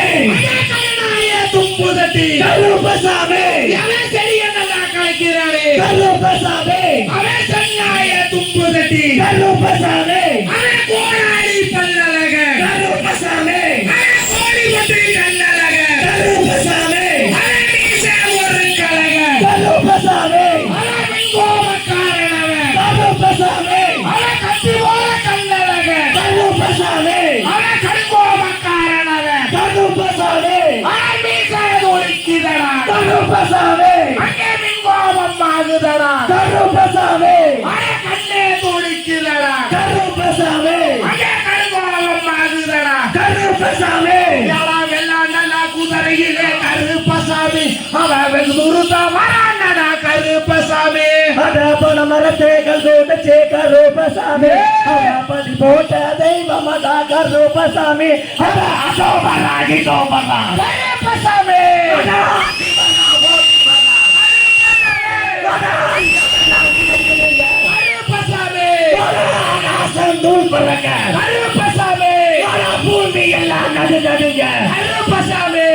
கருணாய தும்புதட்டி கருப்பசாமி அவன் சரியனல்லா கலைக்கிறாரே கருப்பசாமி அவன் சன்னாய தும்புதட்டி கருப்பசாமி அவன் கோடாரி பல்லழக கருப்பசாமி அவன் கோடி பட்டி கல்லழக கருப்பசாமி அவன் மீச ஒரு கலக கருப்பசாமி அவன் கோபக்காரனவ கருப்பசாமி அவன் கத்தி போல கல்லழக கருப்பசாமி அவன் கடுங்கோபக்காரனவ கருப்பசாமி அவன் மீச ஒழிக்குதடா கருப்பசாமி அங்கே மின் கோபம் ஆகுதடா கருப்பசாமி அவன் கண்ணே துடிக்குதடா கருப்பசாமி அங்கே கடுங்கோபம் ஆகுதடா கருப்பசாமி வெள்ளா நல்லா குதிரையிலே கருப்பசாமி அவன் வெகுருத்த வராண்டடா கருப்பசாமி பண மரத்தேகள் கூட்டச்சே கருப்பசாமி படி போட்ட தெய்வமடா கருப்பசாமி அசோபராகி சோபரா கருப்பசாமி கருப்பசாமி பூமி எல்லாம் நடுநடுங்க கருப்பசாமி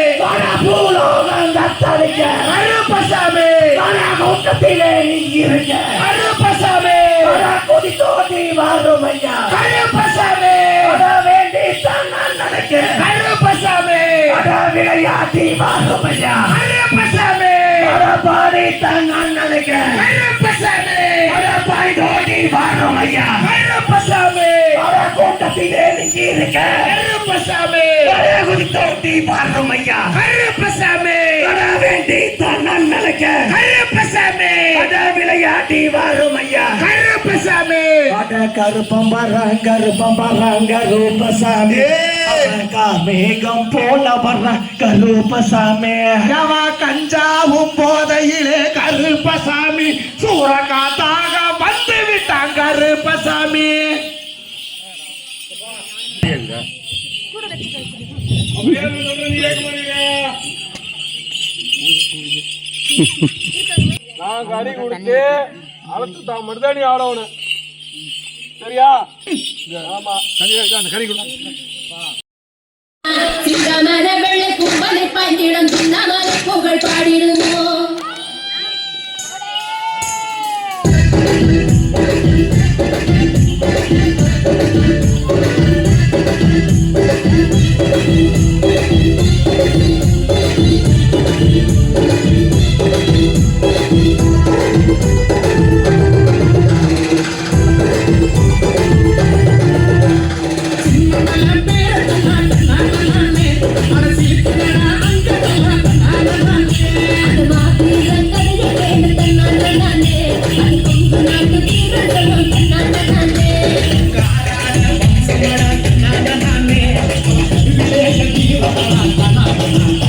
பூலோகம் தத்தளிக்க கருப்பசாமி கூட்டத்திலே இருங்க கருப்பசாமி கொதி தோதி வாரும் ஐயா கருப்பசாமி வேண்டி நான் நடக்க கருப்பசாமி விளையாட்டி வாரும் ஐயா கருப்பசாமி பாடி நான் நடக்க கருப்பசாமி பாய் தோதி வாரும் ஐயா கருப்பசாமி கூட்டத்திலே இருக்க கருப்பசாமி குதி தோதி வாரும் ஐயா கருப்பசாமி வேண்டி நான் நடக்க கருப்பசாமி விளையாட்டி வாரும் ஐயா கருப்பசாமி கருப்பம் வராங்க ரூபசாமி மேகம் போல வர்ற கருப்பசாமி கஞ்சாவும் போதையிலே கருப்பசாமி சூரகாத்தாக வந்து விட்டாங்க கருப்பசாமி நான் கறி கொடுத்து அழைத்து தான் மட்டும்தான் நீ ஆடணும் சரியா? ஆமா கறி கொடு சிங்கமர வெள்ளை கும்பலை பாய்ந்திடம் கண்ணா